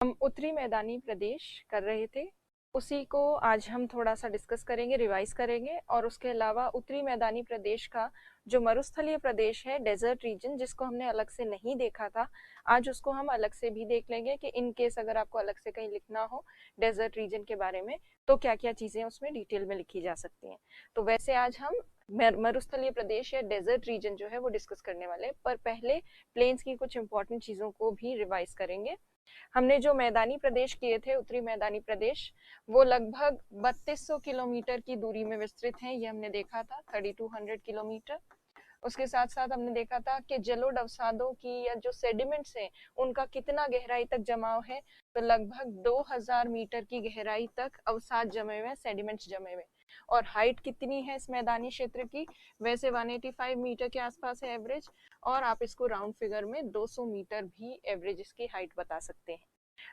हम उत्तरी मैदानी प्रदेश कर रहे थे, उसी को आज हम थोड़ा सा डिस्कस करेंगे, रिवाइज करेंगे। और उसके अलावा उत्तरी मैदानी प्रदेश का जो मरुस्थलीय प्रदेश है, डेजर्ट रीजन, जिसको हमने अलग से नहीं देखा था, आज उसको हम अलग से भी देख लेंगे कि इन केस अगर आपको अलग से कहीं लिखना हो डेजर्ट रीजन के बारे में तो क्या क्या चीजें उसमें डिटेल में लिखी जा सकती हैं। तो वैसे आज हम मरुस्थलीय प्रदेश या डेजर्ट रीजन जो है वो डिस्कस करने वाले हैं, पर पहले प्लेन्स की कुछ इंपॉर्टेंट चीजों को भी रिवाइज करेंगे। हमने जो मैदानी प्रदेश किए थे, उत्तरी मैदानी प्रदेश, वो लगभग 3200 किलोमीटर की दूरी में विस्तृत हैं, ये हमने देखा था, 3200 किलोमीटर। उसके साथ साथ हमने देखा था कि जलोढ़ अवसादों की या जो सेडिमेंट्स हैं उनका कितना गहराई तक जमाव है, तो लगभग 2000 मीटर की गहराई तक अवसाद जमे हुए हैं, सेडिमेंट्स जमे हुए। और हाइट कितनी है इस मैदानी क्षेत्र की, वैसे 185 मीटर के आसपास है एवरेज, और आप इसको राउंड फिगर में 200 मीटर भी एवरेज इसकी हाइट बता सकते हैं।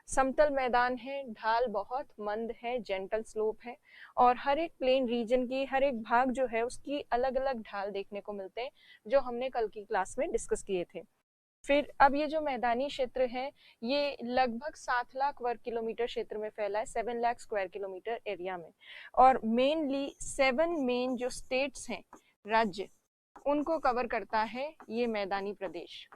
समतल मैदान है, ढाल बहुत मंद है, जेंटल स्लोप है, और हर एक प्लेन रीजन की हर एक भाग जो है उसकी अलग अलग ढाल देखने को मिलते हैं, जो हमने कल की क्लास में डिस्कस किए थे। फिर अब ये जो मैदानी क्षेत्र है ये लगभग 7 लाख वर्ग किलोमीटर क्षेत्र में फैला है, 7 लाख स्क्वायर किलोमीटर एरिया में। और मेनली 7 मेन जो स्टेट्स हैं, राज्य, उनको कवर करता है ये मैदानी प्रदेश।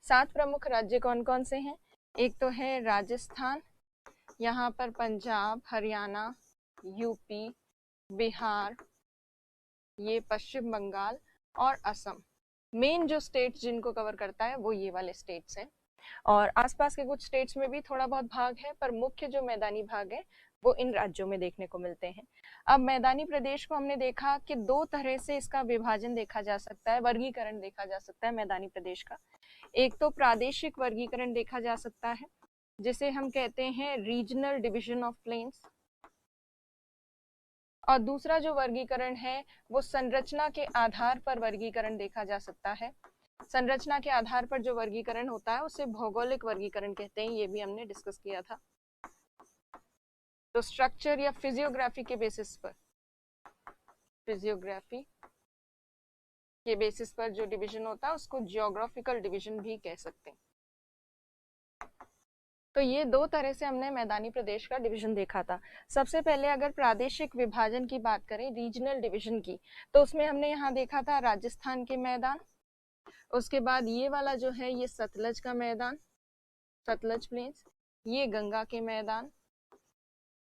7 प्रमुख राज्य कौन कौन से हैं? एक तो है राजस्थान, यहाँ पर पंजाब, हरियाणा, यूपी, बिहार, ये पश्चिम बंगाल और असम। मेन जो स्टेट्स जिनको कवर करता है वो ये वाले स्टेट्स हैं, और आसपास के कुछ स्टेट्स में भी थोड़ा बहुत भाग है, पर मुख्य जो मैदानी भाग है वो इन राज्यों में देखने को मिलते हैं। अब मैदानी प्रदेश को हमने देखा कि दो तरह से इसका विभाजन देखा जा सकता है, वर्गीकरण देखा जा सकता है मैदानी प्रदेश का। एक तो प्रादेशिक वर्गीकरण देखा जा सकता है, जिसे हम कहते हैं रीजनल डिवीजन ऑफ प्लेन्स, और दूसरा जो वर्गीकरण है वो संरचना के आधार पर वर्गीकरण देखा जा सकता है। संरचना के आधार पर जो वर्गीकरण होता है उसे भौगोलिक वर्गीकरण कहते हैं, ये भी हमने डिस्कस किया था। तो स्ट्रक्चर या फिजियोग्राफी के बेसिस पर, फिजियोग्राफी के बेसिस पर जो डिवीजन होता है उसको जियोग्राफिकल डिवीजन भी कह सकते हैं। तो ये दो तरह से हमने मैदानी प्रदेश का डिवीजन देखा था। सबसे पहले अगर प्रादेशिक विभाजन की बात करें, रीजनल डिवीजन की, तो उसमें हमने यहाँ देखा था राजस्थान के मैदान, उसके बाद ये वाला जो है ये सतलज का मैदान, सतलज प्लेन्स, ये गंगा के मैदान,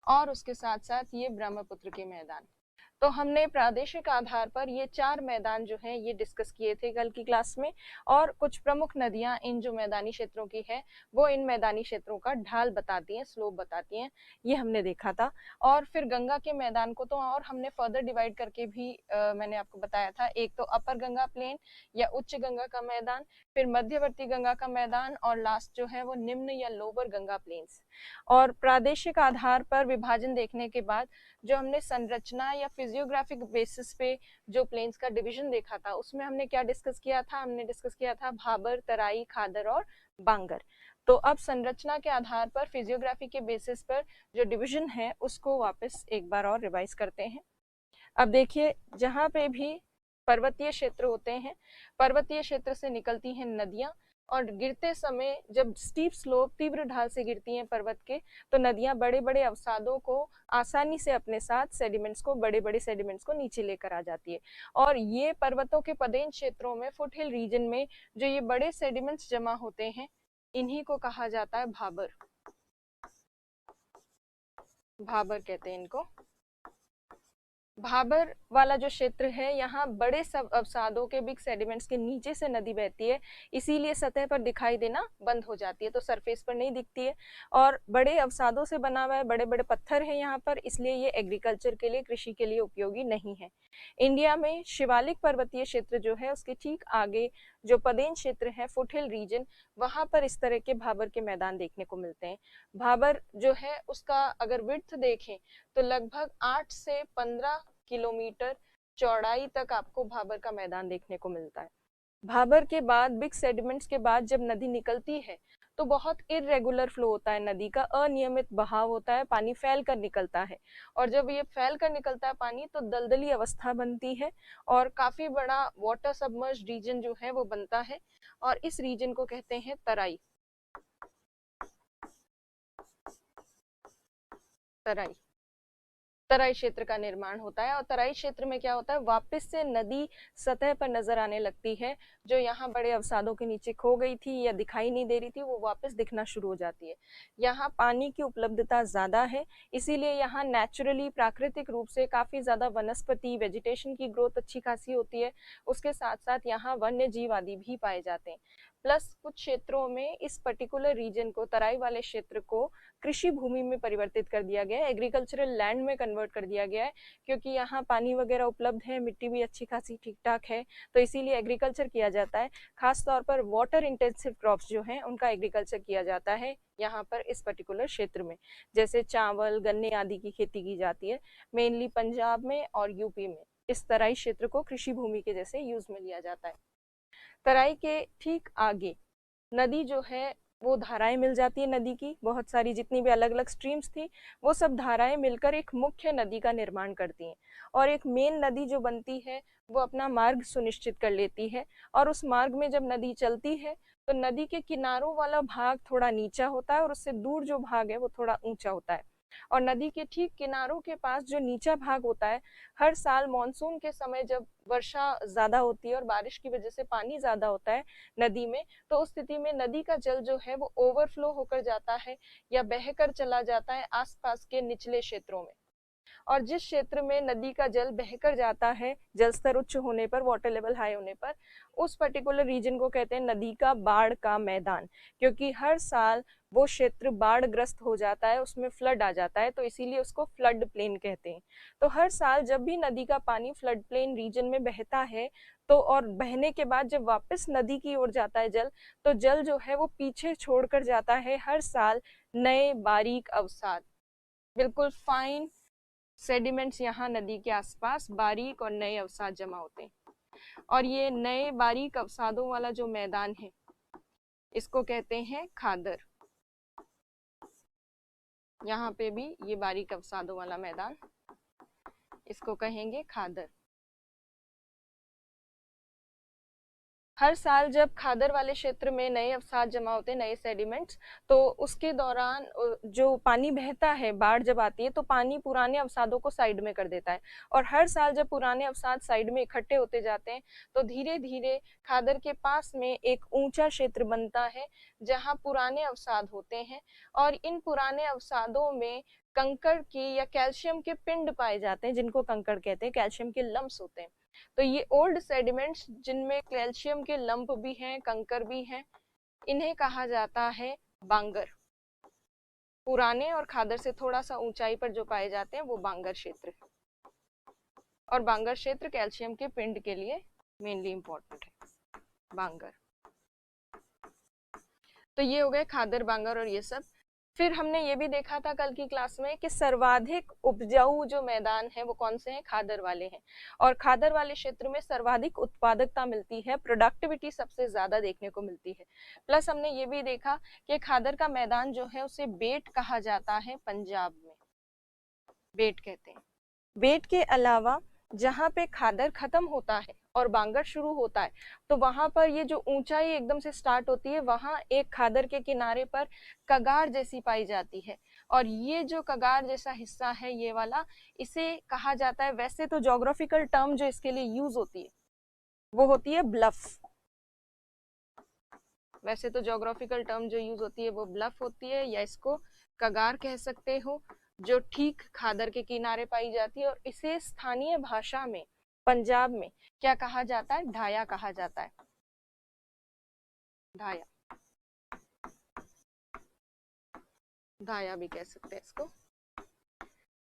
और उसके साथ साथ ये ब्रह्मपुत्र के मैदान। तो हमने प्रादेशिक आधार पर ये 4 मैदान जो हैं ये डिस्कस किए थे कल की क्लास में, और कुछ प्रमुख नदियां इन जो मैदानी क्षेत्रों की है वो इन मैदानी क्षेत्रों का ढाल बताती हैं, स्लोप बताती हैं, ये हमने देखा था। और फिर गंगा के मैदान को तो और हमने फर्दर डिवाइड करके भी मैंने आपको बताया था, एक तो अपर गंगा प्लेन या उच्च गंगा का मैदान, फिर मध्यवर्ती गंगा का मैदान, और लास्ट जो है वो निम्न या लोअर गंगा प्लेन्स। और प्रादेशिक आधार पर विभाजन देखने के बाद जो हमने संरचना या फिजियोग्राफिक बेसिस पे जो प्लेन्स का डिवीजन देखा था, उसमें हमने क्या डिस्कस किया था? हमने डिस्कस किया था भाबर, तराई, खादर और बांगर। तो अब संरचना के आधार पर, फिजियोग्राफी के बेसिस पर जो डिवीजन है उसको वापस एक बार और रिवाइज करते हैं। अब देखिए, जहाँ पे भी पर्वतीय क्षेत्र होते हैं, पर्वतीय क्षेत्र से निकलती हैं नदियां, और गिरते समय जब स्टीप स्लोप, तीव्र ढाल से गिरती हैं पर्वत के, तो नदियां बड़े बड़े अवसादों को आसानी से अपने साथ, सेडिमेंट्स को, बड़े बड़े सेडिमेंट्स को नीचे लेकर आ जाती है। और ये पर्वतों के पदेन क्षेत्रों में, फुट हिल रीजन में जो ये बड़े सेडिमेंट्स जमा होते हैं, इन्हीं को कहा जाता है भाबर। भाबर कहते हैं इनको। भाबर वाला जो क्षेत्र है, यहाँ बड़े सब अवसादों के, बिग सेडिमेंट्स के नीचे से नदी बहती है, इसीलिए सतह पर दिखाई देना बंद हो जाती है, तो सरफेस पर नहीं दिखती है। और बड़े अवसादों से बना हुआ है, बड़े बड़े पत्थर है यहाँ पर, इसलिए ये एग्रीकल्चर के लिए, कृषि के लिए उपयोगी नहीं है। इंडिया में शिवालिक पर्वतीय क्षेत्र जो है उसके ठीक आगे जो पदेन क्षेत्र है, फुटहिल रीजन, वहां पर इस तरह के भाबर के मैदान देखने को मिलते हैं। भाबर जो है उसका अगर विड्थ देखें तो लगभग 8 से 15 किलोमीटर चौड़ाई तक आपको भाबर का मैदान देखने को मिलता है। भाबर के बाद, बिग सेडिमेंट्स के बाद जब नदी निकलती है तो बहुत इरेगुलर फ्लो होता है नदी का, अनियमित बहाव होता है, पानी फैल कर निकलता है, और जब ये फैल कर निकलता है पानी तो दलदली अवस्था बनती है, और काफी बड़ा वाटर सबमर्ज्ड रीजन जो है वो बनता है, और इस रीजन को कहते हैं तराई। तराई, तराई क्षेत्र का निर्माण होता है। और तराई क्षेत्र में क्या होता है, वापस से नदी सतह पर नजर आने लगती है। जो यहाँ बड़े अवसादों के नीचे खो गई थी या दिखाई नहीं दे रही थी, वो वापस दिखना शुरू हो जाती है। यहाँ पानी की उपलब्धता ज्यादा है, इसीलिए यहाँ नेचुरली प्राकृतिक रूप से काफी ज्यादा वनस्पति वेजिटेशन की ग्रोथ अच्छी खासी होती है। उसके साथ साथ यहाँ वन्य जीव आदि भी पाए जाते हैं। प्लस कुछ क्षेत्रों में इस पर्टिकुलर रीजन को, तराई वाले क्षेत्र को, कृषि भूमि में परिवर्तित कर दिया गया है, एग्रीकल्चरल लैंड में कन्वर्ट कर दिया गया है। क्योंकि यहाँ पानी वगैरह उपलब्ध है, मिट्टी भी अच्छी खासी ठीक ठाक है, तो इसीलिए एग्रीकल्चर किया जाता है। खास तौर पर वाटर इंटेंसिव क्रॉप्स जो हैं उनका एग्रीकल्चर किया जाता है यहाँ पर इस पर्टिकुलर क्षेत्र में। जैसे चावल, गन्ने आदि की खेती की जाती है मेनली पंजाब में और यूपी में। इस तराई क्षेत्र को कृषि भूमि के जैसे यूज में लिया जाता है। तराई के ठीक आगे नदी जो है वो धाराएं मिल जाती है। नदी की बहुत सारी जितनी भी अलग अलग स्ट्रीम्स थी, वो सब धाराएं मिलकर एक मुख्य नदी का निर्माण करती हैं। और एक मेन नदी जो बनती है वो अपना मार्ग सुनिश्चित कर लेती है। और उस मार्ग में जब नदी चलती है तो नदी के किनारों वाला भाग थोड़ा नीचा होता है और उससे दूर जो भाग है वो थोड़ा ऊंचा होता है। और नदी के ठीक किनारों के पास जो नीचा भाग होता है, हर साल मॉनसून के समय जब वर्षा ज्यादा होती है और बारिश की वजह से पानी ज्यादा होता है नदी में, तो उस स्थिति में नदी का जल जो है वो ओवरफ्लो होकर जाता है या बहकर चला जाता है आसपास के निचले क्षेत्रों में। और जिस क्षेत्र में नदी का जल बहकर जाता है, जल स्तर उच्च होने पर, वाटर लेवल हाई होने पर, उस पर्टिकुलर रीजन को कहते हैं नदी का बाढ़ का मैदान। क्योंकि हर साल वो क्षेत्र बाढ़ ग्रस्त हो जाता है, उसमें फ्लड आ जाता है, तो इसीलिए उसको फ्लड प्लेन कहते हैं। तो हर साल जब भी नदी का पानी फ्लड प्लेन रीजन में बहता है, तो और बहने के बाद जब वापस नदी की ओर जाता है जल, तो जल जो है वो पीछे छोड़कर जाता है हर साल नए बारीक अवसाद, बिल्कुल फाइन सेडिमेंट्स यहाँ नदी के आसपास बारीक और नए अवसाद जमा होते हैं। और ये नए बारीक अवसादों वाला जो मैदान है इसको कहते हैं खादर। यहाँ पे भी ये बारीक अवसादों वाला मैदान, इसको कहेंगे खादर। हर साल जब खादर वाले क्षेत्र में नए अवसाद जमा होते हैं, नए सेडिमेंट्स, तो उसके दौरान जो पानी बहता है, बाढ़ जब आती है तो पानी पुराने अवसादों को साइड में कर देता है। और हर साल जब पुराने अवसाद साइड में इकट्ठे होते जाते हैं तो धीरे धीरे खादर के पास में एक ऊंचा क्षेत्र बनता है जहाँ पुराने अवसाद होते हैं। और इन पुराने अवसादों में कंकड़ की या कैल्शियम के पिंड पाए जाते हैं, जिनको कंकड़ कहते हैं, कैल्शियम के लम्प्स होते हैं। तो ये ओल्ड सेडिमेंट्स जिनमें कैल्शियम के लंप भी हैं, कंकर भी हैं, इन्हें कहा जाता है बांगर। पुराने और खादर से थोड़ा सा ऊंचाई पर जो पाए जाते हैं वो बांगर क्षेत्र है। और बांगर क्षेत्र कैल्शियम के पिंड के लिए मेनली इंपॉर्टेंट है, बांगर। तो ये हो गए खादर, बांगर और ये सब। फिर हमने ये भी देखा था कल की क्लास में कि सर्वाधिक उपजाऊ जो मैदान है वो कौन से हैं, खादर वाले हैं। और खादर वाले क्षेत्र में सर्वाधिक उत्पादकता मिलती है, प्रोडक्टिविटी सबसे ज्यादा देखने को मिलती है। प्लस हमने ये भी देखा कि खादर का मैदान जो है उसे बेट कहा जाता है, पंजाब में बेट कहते हैं। बेट के अलावा जहाँ पे खादर खत्म होता है और बांगर शुरू होता है, तो वहां पर ये जो ऊंचाई एकदम से स्टार्ट होती है, वहां एक खादर के किनारे पर कगार जैसी पाई जाती है। और ये जो कगार जैसा हिस्सा है ये वाला, इसे कहा जाता है, वैसे तो ज्योग्राफिकल टर्म जो इसके लिए यूज होती है वो होती है ब्लफ। वैसे तो ज्योग्राफिकल टर्म जो यूज होती है वो ब्लफ होती है, या इसको कगार कह सकते हो, जो ठीक खादर के किनारे पाई जाती है। और इसे स्थानीय भाषा में पंजाब में क्या कहा जाता है, ढाया कहा जाता है, ढाया, ढाया भी कह सकते हैं इसको।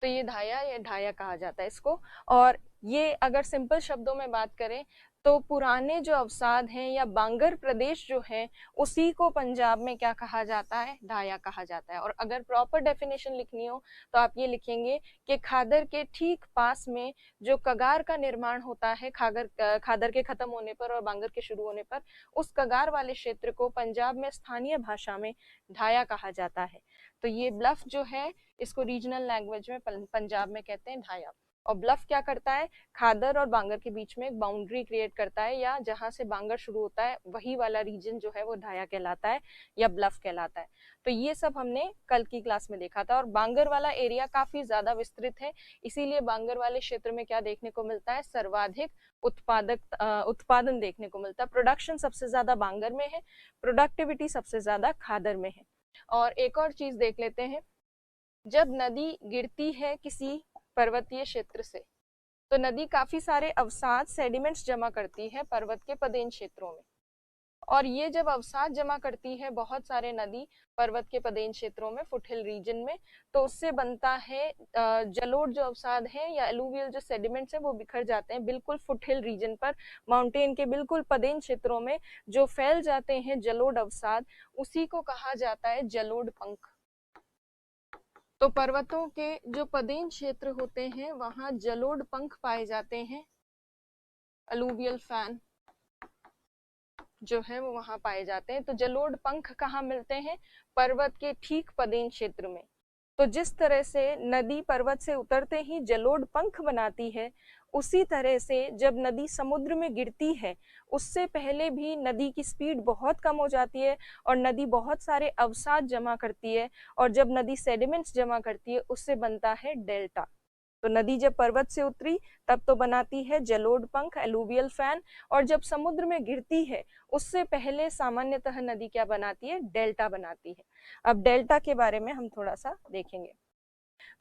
तो ये धाया या ढाया कहा जाता है इसको। और ये अगर सिंपल शब्दों में बात करें तो पुराने जो अवसाद हैं या बांगर प्रदेश जो है उसी को पंजाब में क्या कहा जाता है, ढाया कहा जाता है। और अगर प्रॉपर डेफिनेशन लिखनी हो तो आप ये लिखेंगे कि खादर के ठीक पास में जो कगार का निर्माण होता है, खादर के खत्म होने पर और बांगर के शुरू होने पर, उस कगार वाले क्षेत्र को पंजाब में स्थानीय भाषा में ढाया कहा जाता है। तो ये ब्लफ जो है इसको रीजनल लैंग्वेज में पंजाब में कहते हैं ढाया। और ब्लफ क्या करता है, खादर और बांगर के बीच में एक बाउंड्री क्रिएट करता है, या जहां से बांगर शुरू होता है वही वाला रीजन जो है वो ढाया कहलाता है या ब्लफ कहलाता है। तो ये सब हमने कल की क्लास में देखा था। और बांगर वाला एरिया काफी ज्यादा विस्तृत है, इसीलिए बांगर वाले क्षेत्र में क्या देखने को मिलता है, सर्वाधिक उत्पादन देखने को मिलता है। प्रोडक्शन सबसे ज्यादा बांगर में है, प्रोडक्टिविटी सबसे ज्यादा खादर में है। और एक और चीज देख लेते हैं, जब नदी गिरती है किसी पर्वतीय क्षेत्र से तो नदी काफी सारे अवसाद सेडिमेंट्स जमा करती है पर्वत के पदेन क्षेत्रों में। और ये जब अवसाद जमा करती है बहुत सारे नदी पर्वत के पदेन क्षेत्रों में, फुटहिल रीजन में, तो उससे बनता है जलोढ़ जो अवसाद है या एलुवियल जो सेडिमेंट्स है वो बिखर जाते हैं बिल्कुल फुटहिल रीजन पर, माउंटेन के बिल्कुल पदेन क्षेत्रों में जो फैल जाते हैं जलोढ़ अवसाद, उसी को कहा जाता है जलोढ़ पंख। तो पर्वतों के जो पदेन क्षेत्र होते हैं वहां जलोढ़ पंख पाए जाते हैं, अलूवियल फैन जो है वो वहां पाए जाते हैं। तो जलोढ़ पंख कहाँ मिलते हैं, पर्वत के ठीक पदेन क्षेत्र में। तो जिस तरह से नदी पर्वत से उतरते ही जलोढ़ पंख बनाती है, उसी तरह से जब नदी समुद्र में गिरती है उससे पहले भी नदी की स्पीड बहुत कम हो जाती है और नदी बहुत सारे अवसाद जमा करती है, और जब नदी सेडिमेंट्स जमा करती है उससे बनता है डेल्टा। तो नदी जब पर्वत से उतरी तब तो बनाती है जलोढ़ पंख, एलुवियल फैन, और जब समुद्र में गिरती है उससे पहले सामान्यतः नदी क्या बनाती है, डेल्टा बनाती है। अब डेल्टा के बारे में हम थोड़ा सा देखेंगे।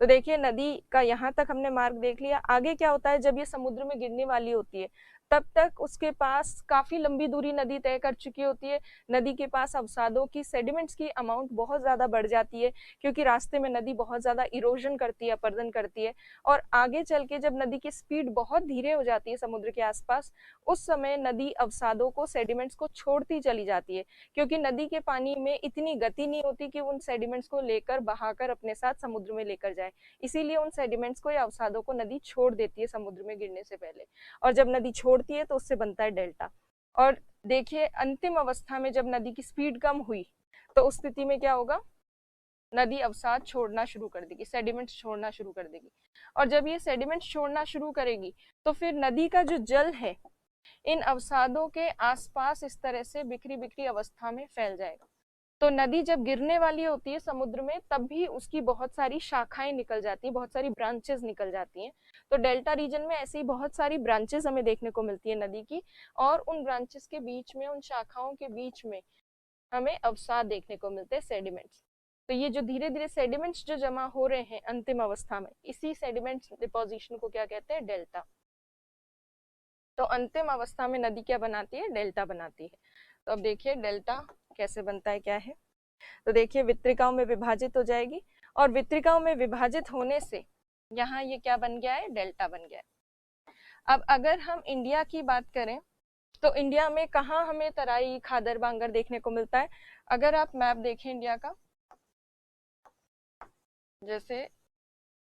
तो देखिए नदी का यहाँ तक हमने मार्ग देख लिया। आगे क्या होता है, जब ये समुद्र में गिरने वाली होती है तब तक उसके पास काफी लंबी दूरी नदी तय कर चुकी होती है। नदी के पास अवसादों की, सेडिमेंट्स की अमाउंट बहुत ज्यादा बढ़ जाती है, क्योंकि रास्ते में नदी बहुत ज्यादा इरोजन करती है, अपर्दन करती है। और आगे चल के जब नदी की स्पीड बहुत धीरे हो जाती है समुद्र के आसपास, उस समय नदी अवसादों को, सेडिमेंट्स को छोड़ती चली जाती है, क्योंकि नदी के पानी में इतनी गति नहीं होती कि उन सेडिमेंट्स को लेकर बहाकर अपने साथ समुद्र में लेकर जाए। इसीलिए उन सेडिमेंट्स को या अवसादों को नदी छोड़ देती है समुद्र में गिरने से पहले, और जब नदी छोड़ती है तो उससे बनता है डेल्टा। और देखिए अंतिम अवस्था में जब नदी की स्पीड कम हुई तो उस स्थिति में क्या होगा, नदी अवसाद छोड़ना शुरू कर देगी, सेडिमेंट्स छोड़ना शुरू कर देगी। और जब ये सेडिमेंट्स छोड़ना शुरू करेगी तो फिर नदी का जो जल है इन अवसादों के आसपास इस तरह से बिखरी बिखरी अवस्था में फैल जाएगा। तो नदी जब गिरने वाली होती है समुद्र में तब भी उसकी बहुत सारी शाखाएं निकल जाती है, बहुत सारी ब्रांचेस निकल जाती हैं। तो डेल्टा रीजन में ऐसी बहुत सारी ब्रांचेस हमें देखने को मिलती है नदी की, और उन ब्रांचेस के बीच में, उन शाखाओं के बीच में हमें अवसाद देखने को मिलते हैं, सेडिमेंट्स। तो ये जो धीरे धीरे सेडिमेंट्स जो जमा हो रहे हैं अंतिम अवस्था में, इसी सेडिमेंट्स डिपोजिशन को क्या कहते हैं, डेल्टा। तो अंतिम अवस्था में नदी क्या बनाती है, डेल्टा बनाती है। तो अब देखिए डेल्टा कैसे बनता है, क्या है। तो देखिए वितरिकाओं में विभाजित हो जाएगी, और वितरिकाओं में विभाजित होने से यहाँ ये क्या बन गया है, डेल्टा बन गया है। अब अगर हम इंडिया की बात करें तो इंडिया में कहाँ हमें तराई, खादर, बांगर देखने को मिलता है। अगर आप मैप देखें इंडिया का, जैसे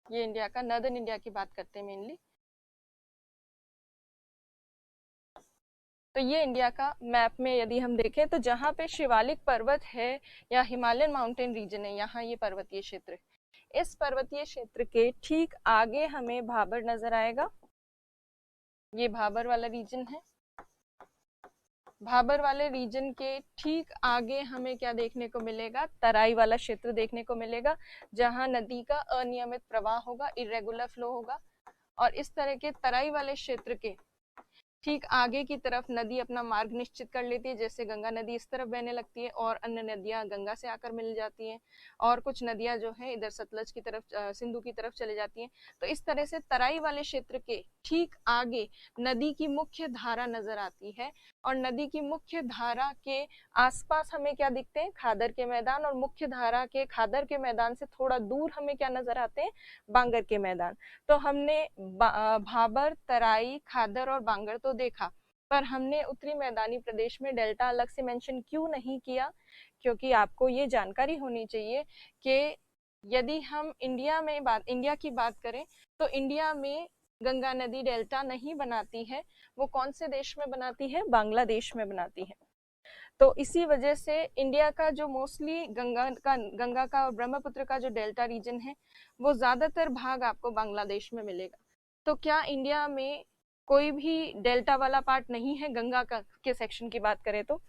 ये इंडिया का नॉर्दर्न इंडिया की बात करते हैं मेनली, तो ये इंडिया का मैप में यदि हम देखें तो जहाँ पे शिवालिक पर्वत है या हिमालयन माउंटेन रीजन है, यहाँ ये पर्वतीय क्षेत्र है। इस पर्वतीय क्षेत्र के ठीक आगे हमें भाबर नजर आएगा, ये भाबर वाला रीजन है। भाबर वाले रीजन के ठीक आगे हमें क्या देखने को मिलेगा, तराई वाला क्षेत्र देखने को मिलेगा, जहां नदी का अनियमित प्रवाह होगा, इरेगुलर फ्लो होगा। और इस तरह के तराई वाले क्षेत्र के ठीक आगे की तरफ नदी अपना मार्ग निश्चित कर लेती है, जैसे गंगा नदी इस तरफ बहने लगती है और अन्य नदियां गंगा से आकर मिल जाती हैं, और कुछ नदियां जो है इधर सतलज की तरफ, सिंधु की तरफ चले जाती हैं। तो इस तरह से तराई वाले क्षेत्र के ठीक आगे नदी की मुख्य धारा नजर आती है, और नदी की मुख्य धारा के आसपास हमें क्या दिखते हैं, खादर के मैदान, और मुख्य धारा के खादर के मैदान से थोड़ा दूर हमें क्या नजर आते हैं, बांगर के मैदान। तो हमने भाबर, तराई, खादर और बांगर तो देखा, पर हमने उत्तरी मैदानी प्रदेश में डेल्टा अलग से मेंशन क्यों नहीं किया, क्योंकि आपको ये जानकारी होनी चाहिए कि यदि हम इंडिया की बात करें तो इंडिया में गंगा नदी डेल्टा नहीं बनाती है, वो कौन से देश में बनाती है, बांग्लादेश में बनाती है। तो इसी वजह से इंडिया का जो मोस्टली गंगा का और ब्रह्मपुत्र का जो डेल्टा रीजन है वो ज्यादातर भाग आपको बांग्लादेश में मिलेगा। तो क्या इंडिया में कोई भी डेल्टा वाला पार्ट नहीं है गंगा का के सेक्शन की बात करें तो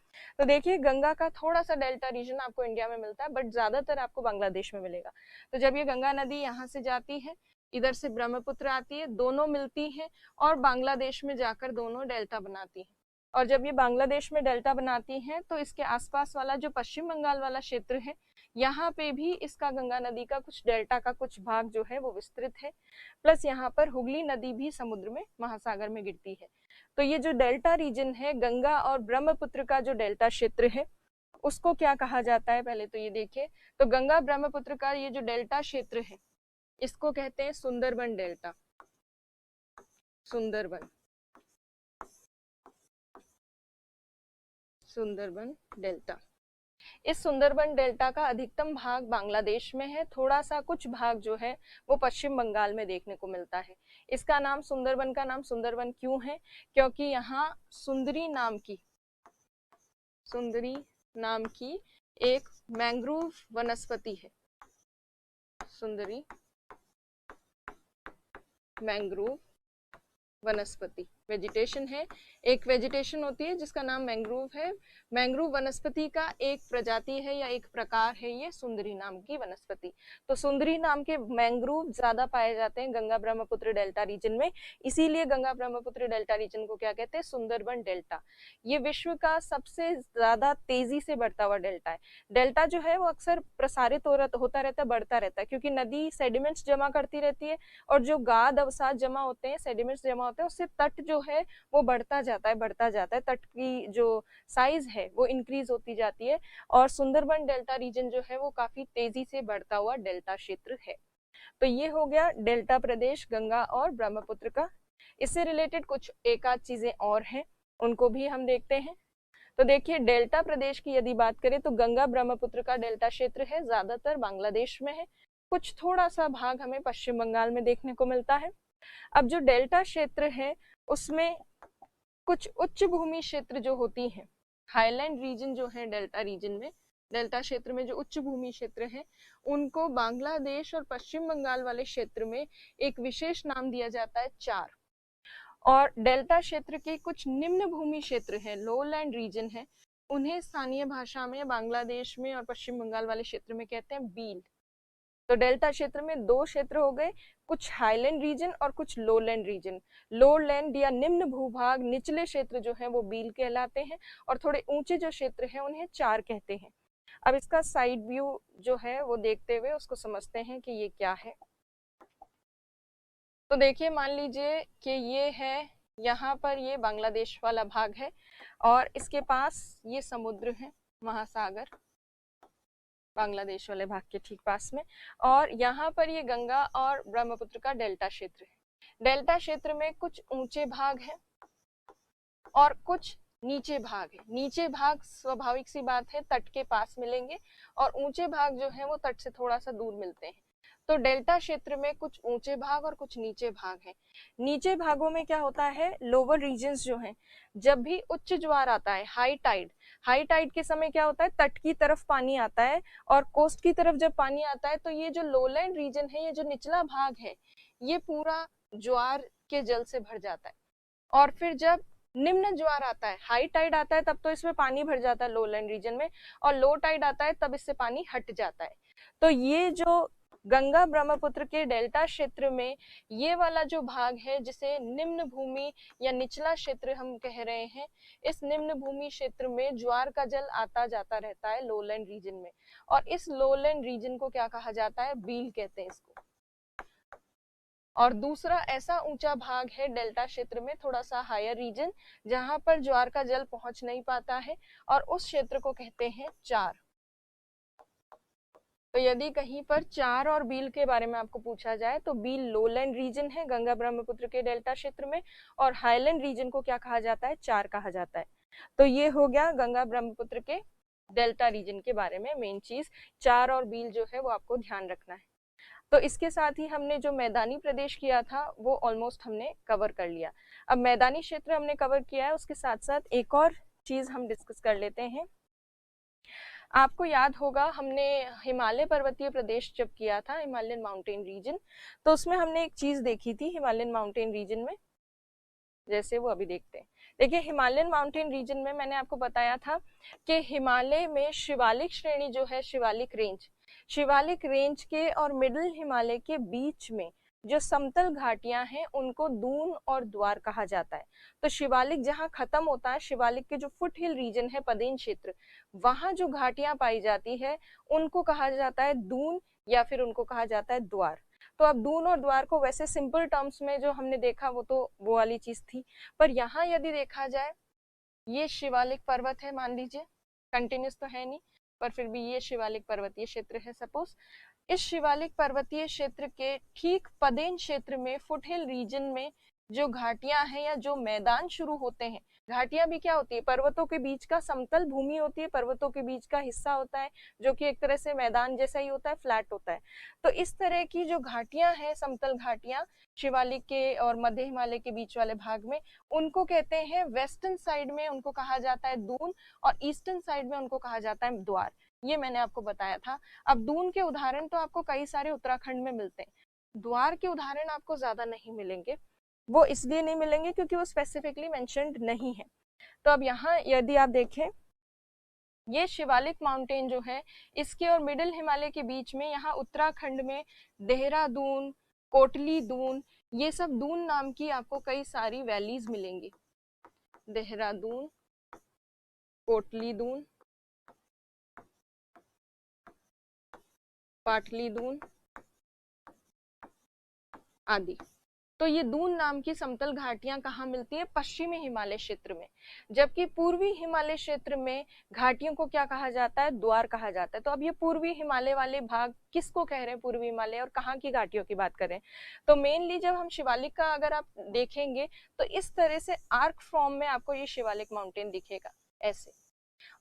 देखिए गंगा का थोड़ा सा डेल्टा रीजन आपको इंडिया में मिलता है, बट ज्यादातर आपको बांग्लादेश में मिलेगा। तो जब ये गंगा नदी यहाँ से जाती है, इधर से ब्रह्मपुत्र आती है, दोनों मिलती हैं और बांग्लादेश में जाकर दोनों डेल्टा बनाती हैं। और जब ये बांग्लादेश में डेल्टा बनाती हैं तो इसके आसपास वाला जो पश्चिम बंगाल वाला क्षेत्र है, यहाँ पे भी इसका गंगा नदी का कुछ डेल्टा का कुछ भाग जो है वो विस्तृत है। प्लस यहाँ पर हुगली नदी भी समुद्र में महासागर में गिरती है। तो ये जो डेल्टा रीजन है, गंगा और ब्रह्मपुत्र का जो डेल्टा क्षेत्र है, उसको क्या कहा जाता है पहले तो ये देखिए। तो गंगा ब्रह्मपुत्र का ये जो डेल्टा क्षेत्र है, इसको कहते हैं सुंदरबन डेल्टा। सुंदरबन डेल्टा। इस सुंदरबन डेल्टा का अधिकतम भाग बांग्लादेश में है, थोड़ा सा कुछ भाग जो है वो पश्चिम बंगाल में देखने को मिलता है। इसका नाम सुंदरबन का नाम सुंदरबन क्यों है? क्योंकि यहाँ सुंदरी नाम की एक मैंग्रोव वनस्पति है। सुंदरी मैंग्रोव वनस्पति वेजिटेशन है, एक वेजिटेशन होती है जिसका नाम मैंग्रोव है। मैंग्रोव वनस्पति का एक प्रजाति है या एक प्रकार है ये सुंदरी नाम की वनस्पति। तो सुंदरी नाम के मैंग्रोव ज्यादा पाए जाते हैं गंगा ब्रह्मपुत्र डेल्टा रीजन में, इसीलिए गंगा ब्रह्मपुत्र डेल्टा रीजन को क्या कहते हैं? सुंदरबन डेल्टा। ये विश्व का सबसे ज्यादा तेजी से बढ़ता हुआ डेल्टा है। डेल्टा जो है वो अक्सर प्रसारित होता रहता है, बढ़ता रहता है, क्योंकि नदी सेडिमेंट्स जमा करती रहती है और जो गाद अवसाद जमा होते हैं, सेडिमेंट्स जमा होते हैं, उससे तट जो है वो बढ़ता जाता है। तट की जो साइज है वो इंक्रीज होती जाती है और सुंदरबन डेल्टा रीजन जो है वो काफी तेजी से बढ़ता हुआ डेल्टा क्षेत्र है। तो ये हो गया डेल्टा प्रदेश गंगा और ब्रह्मपुत्र का। इससे रिलेटेड कुछ एक आध चीजें और हैं, उनको भी हम देखते हैं। तो देखिए डेल्टा प्रदेश की यदि बात करें तो गंगा ब्रह्मपुत्र का डेल्टा क्षेत्र है ज्यादातर बांग्लादेश में है, कुछ थोड़ा सा भाग हमें पश्चिम बंगाल में देखने को मिलता है। अब जो डेल्टा क्षेत्र है उसमें कुछ उच्च भूमि क्षेत्र जो होती हैं, हाईलैंड रीजन जो है डेल्टा रीजन में, डेल्टा क्षेत्र में जो उच्च भूमि क्षेत्र है, उनको बांग्लादेश और पश्चिम बंगाल वाले क्षेत्र में एक विशेष नाम दिया जाता है चार। और डेल्टा क्षेत्र के कुछ निम्न भूमि क्षेत्र है, लोलैंड रीजन है, उन्हें स्थानीय भाषा में बांग्लादेश में और पश्चिम बंगाल वाले क्षेत्र में कहते हैं बील। तो डेल्टा क्षेत्र में दो क्षेत्र हो गए, कुछ हाईलैंड रीजन और कुछ लोलैंड रीजन। लोलैंड या निम्न भूभाग निचले क्षेत्र जो है वो बील कहलाते हैं और थोड़े ऊंचे जो क्षेत्र है उन्हें चार कहते हैं। अब इसका साइड व्यू जो है वो देखते हुए उसको समझते हैं कि ये क्या है। तो देखिए मान लीजिए कि ये है, यहाँ पर ये बांग्लादेश वाला भाग है और इसके पास ये समुद्र है, महासागर, बांग्लादेश वाले भाग के ठीक पास में, और यहाँ पर ये गंगा और ब्रह्मपुत्र का डेल्टा क्षेत्र है। डेल्टा क्षेत्र में कुछ ऊंचे भाग हैं और कुछ नीचे भाग है। नीचे भाग स्वाभाविक सी बात है तट के पास मिलेंगे और ऊंचे भाग जो है वो तट से थोड़ा सा दूर मिलते हैं। तो डेल्टा क्षेत्र में कुछ ऊंचे भाग और कुछ नीचे भाग हैं। नीचे भागों में क्या होता है, लोअर रीजन्स जो हैं, जब भी उच्च ज्वार आता है, हाई टाइड के समय क्या होता है, तट की तरफ पानी आता है और कोस्ट की तरफ जब पानी आता है तो ये जो लोलैंड रीजन है, ये जो निचला भाग है, ये पूरा ज्वार के जल से भर जाता है। और फिर जब निम्न ज्वार आता है, हाई टाइड आता है, तब तो इसमें पानी भर जाता है लोलैंड रीजन में, और लो टाइड आता है तब इससे पानी हट जाता है। तो ये जो गंगा ब्रह्मपुत्र के डेल्टा क्षेत्र में ये वाला जो भाग है जिसे निम्न भूमि या निचला क्षेत्र हम कह रहे हैं, इस निम्न भूमि क्षेत्र में ज्वार का जल आता जाता रहता है लोलैंड रीजन में, और इस लोलैंड रीजन को क्या कहा जाता है, बील कहते हैं इसको। और दूसरा ऐसा ऊंचा भाग है डेल्टा क्षेत्र में, थोड़ा सा हायर रीजन, जहां पर ज्वार का जल पहुंच नहीं पाता है और उस क्षेत्र को कहते हैं चार। तो यदि कहीं पर चार और बील के बारे में आपको पूछा जाए तो बील लोलैंड रीजन है गंगा ब्रह्मपुत्र के डेल्टा क्षेत्र में, और हाईलैंड रीजन को क्या कहा जाता है, चार कहा जाता है। तो ये हो गया गंगा ब्रह्मपुत्र के डेल्टा रीजन के बारे में मेन चीज, चार और बील जो है वो आपको ध्यान रखना है। तो इसके साथ ही हमने जो मैदानी प्रदेश किया था वो ऑलमोस्ट हमने कवर कर लिया। अब मैदानी क्षेत्र हमने कवर किया है, उसके साथ साथ एक और चीज हम डिस्कस कर लेते हैं। आपको याद होगा हमने हिमालय पर्वतीय प्रदेश जब किया था, हिमालयन माउंटेन रीजन, तो उसमें हमने एक चीज देखी थी हिमालयन माउंटेन रीजन में, जैसे वो अभी देखते हैं। देखिए हिमालयन माउंटेन रीजन में मैंने आपको बताया था कि हिमालय में शिवालिक श्रेणी जो है, शिवालिक रेंज के और मिडिल हिमालय के बीच में जो समतल घाटियां हैं उनको दून और द्वार कहा जाता है। तो शिवालिक जहां खत्म होता है, शिवालिक के जो फुट हिल रीजन है, पदेन क्षेत्र, वहां जो घाटियां पाई जाती है उनको कहा जाता है दून या फिर उनको कहा जाता है द्वार। तो अब दून और द्वार को वैसे सिंपल टर्म्स में जो हमने देखा वो तो वो वाली चीज थी, पर यहाँ यदि देखा जाए, ये शिवालिक पर्वत है मान लीजिए, कंटिन्यूस तो है नहीं पर फिर भी ये शिवालिक पर्वतीय क्षेत्र है सपोज। इस शिवालिक पर्वतीय क्षेत्र के ठीक पदेन क्षेत्र में, फुट हिल रीजन में जो घाटियां हैं या जो मैदान शुरू होते हैं, घाटियां भी क्या होती है, पर्वतों के बीच का समतल भूमि होती है, पर्वतों के बीच का हिस्सा होता है जो कि एक तरह से मैदान जैसा ही होता है, फ्लैट होता है। तो इस तरह की जो घाटियां हैं, समतल घाटियां शिवालिक के और मध्य हिमालय के बीच वाले भाग में, उनको कहते हैं, वेस्टर्न साइड में उनको कहा जाता है दून और ईस्टर्न साइड में उनको कहा जाता है द्वार। ये मैंने आपको बताया था। अब दून के उदाहरण तो आपको कई सारे उत्तराखंड में मिलते हैं, द्वार के उदाहरण आपको ज्यादा नहीं मिलेंगे। वो इसलिए नहीं मिलेंगे क्योंकि वो स्पेसिफिकली मेंशन्ड नहीं है। तो अब यहाँ यदि आप देखें, ये शिवालिक माउंटेन जो है, इसके और मिडिल हिमालय के बीच में यहाँ उत्तराखंड में देहरादून, कोटली दून, ये सब दून नाम की आपको कई सारी वैलीज मिलेंगी। देहरादून, कोटली दून, पाटली दून आदि। तो ये दून नाम की समतल घाटियां कहाँ मिलती है, पश्चिमी हिमालय क्षेत्र में, जबकि पूर्वी हिमालय क्षेत्र में घाटियों को क्या कहा जाता है, द्वार कहा जाता है। तो अब ये पूर्वी हिमालय वाले भाग किसको कह रहे हैं, पूर्वी हिमालय, और कहाँ की घाटियों की बात करें, तो मेनली जब हम शिवालिक का अगर आप देखेंगे तो इस तरह से आर्क फॉर्म में आपको ये शिवालिक माउंटेन दिखेगा ऐसे।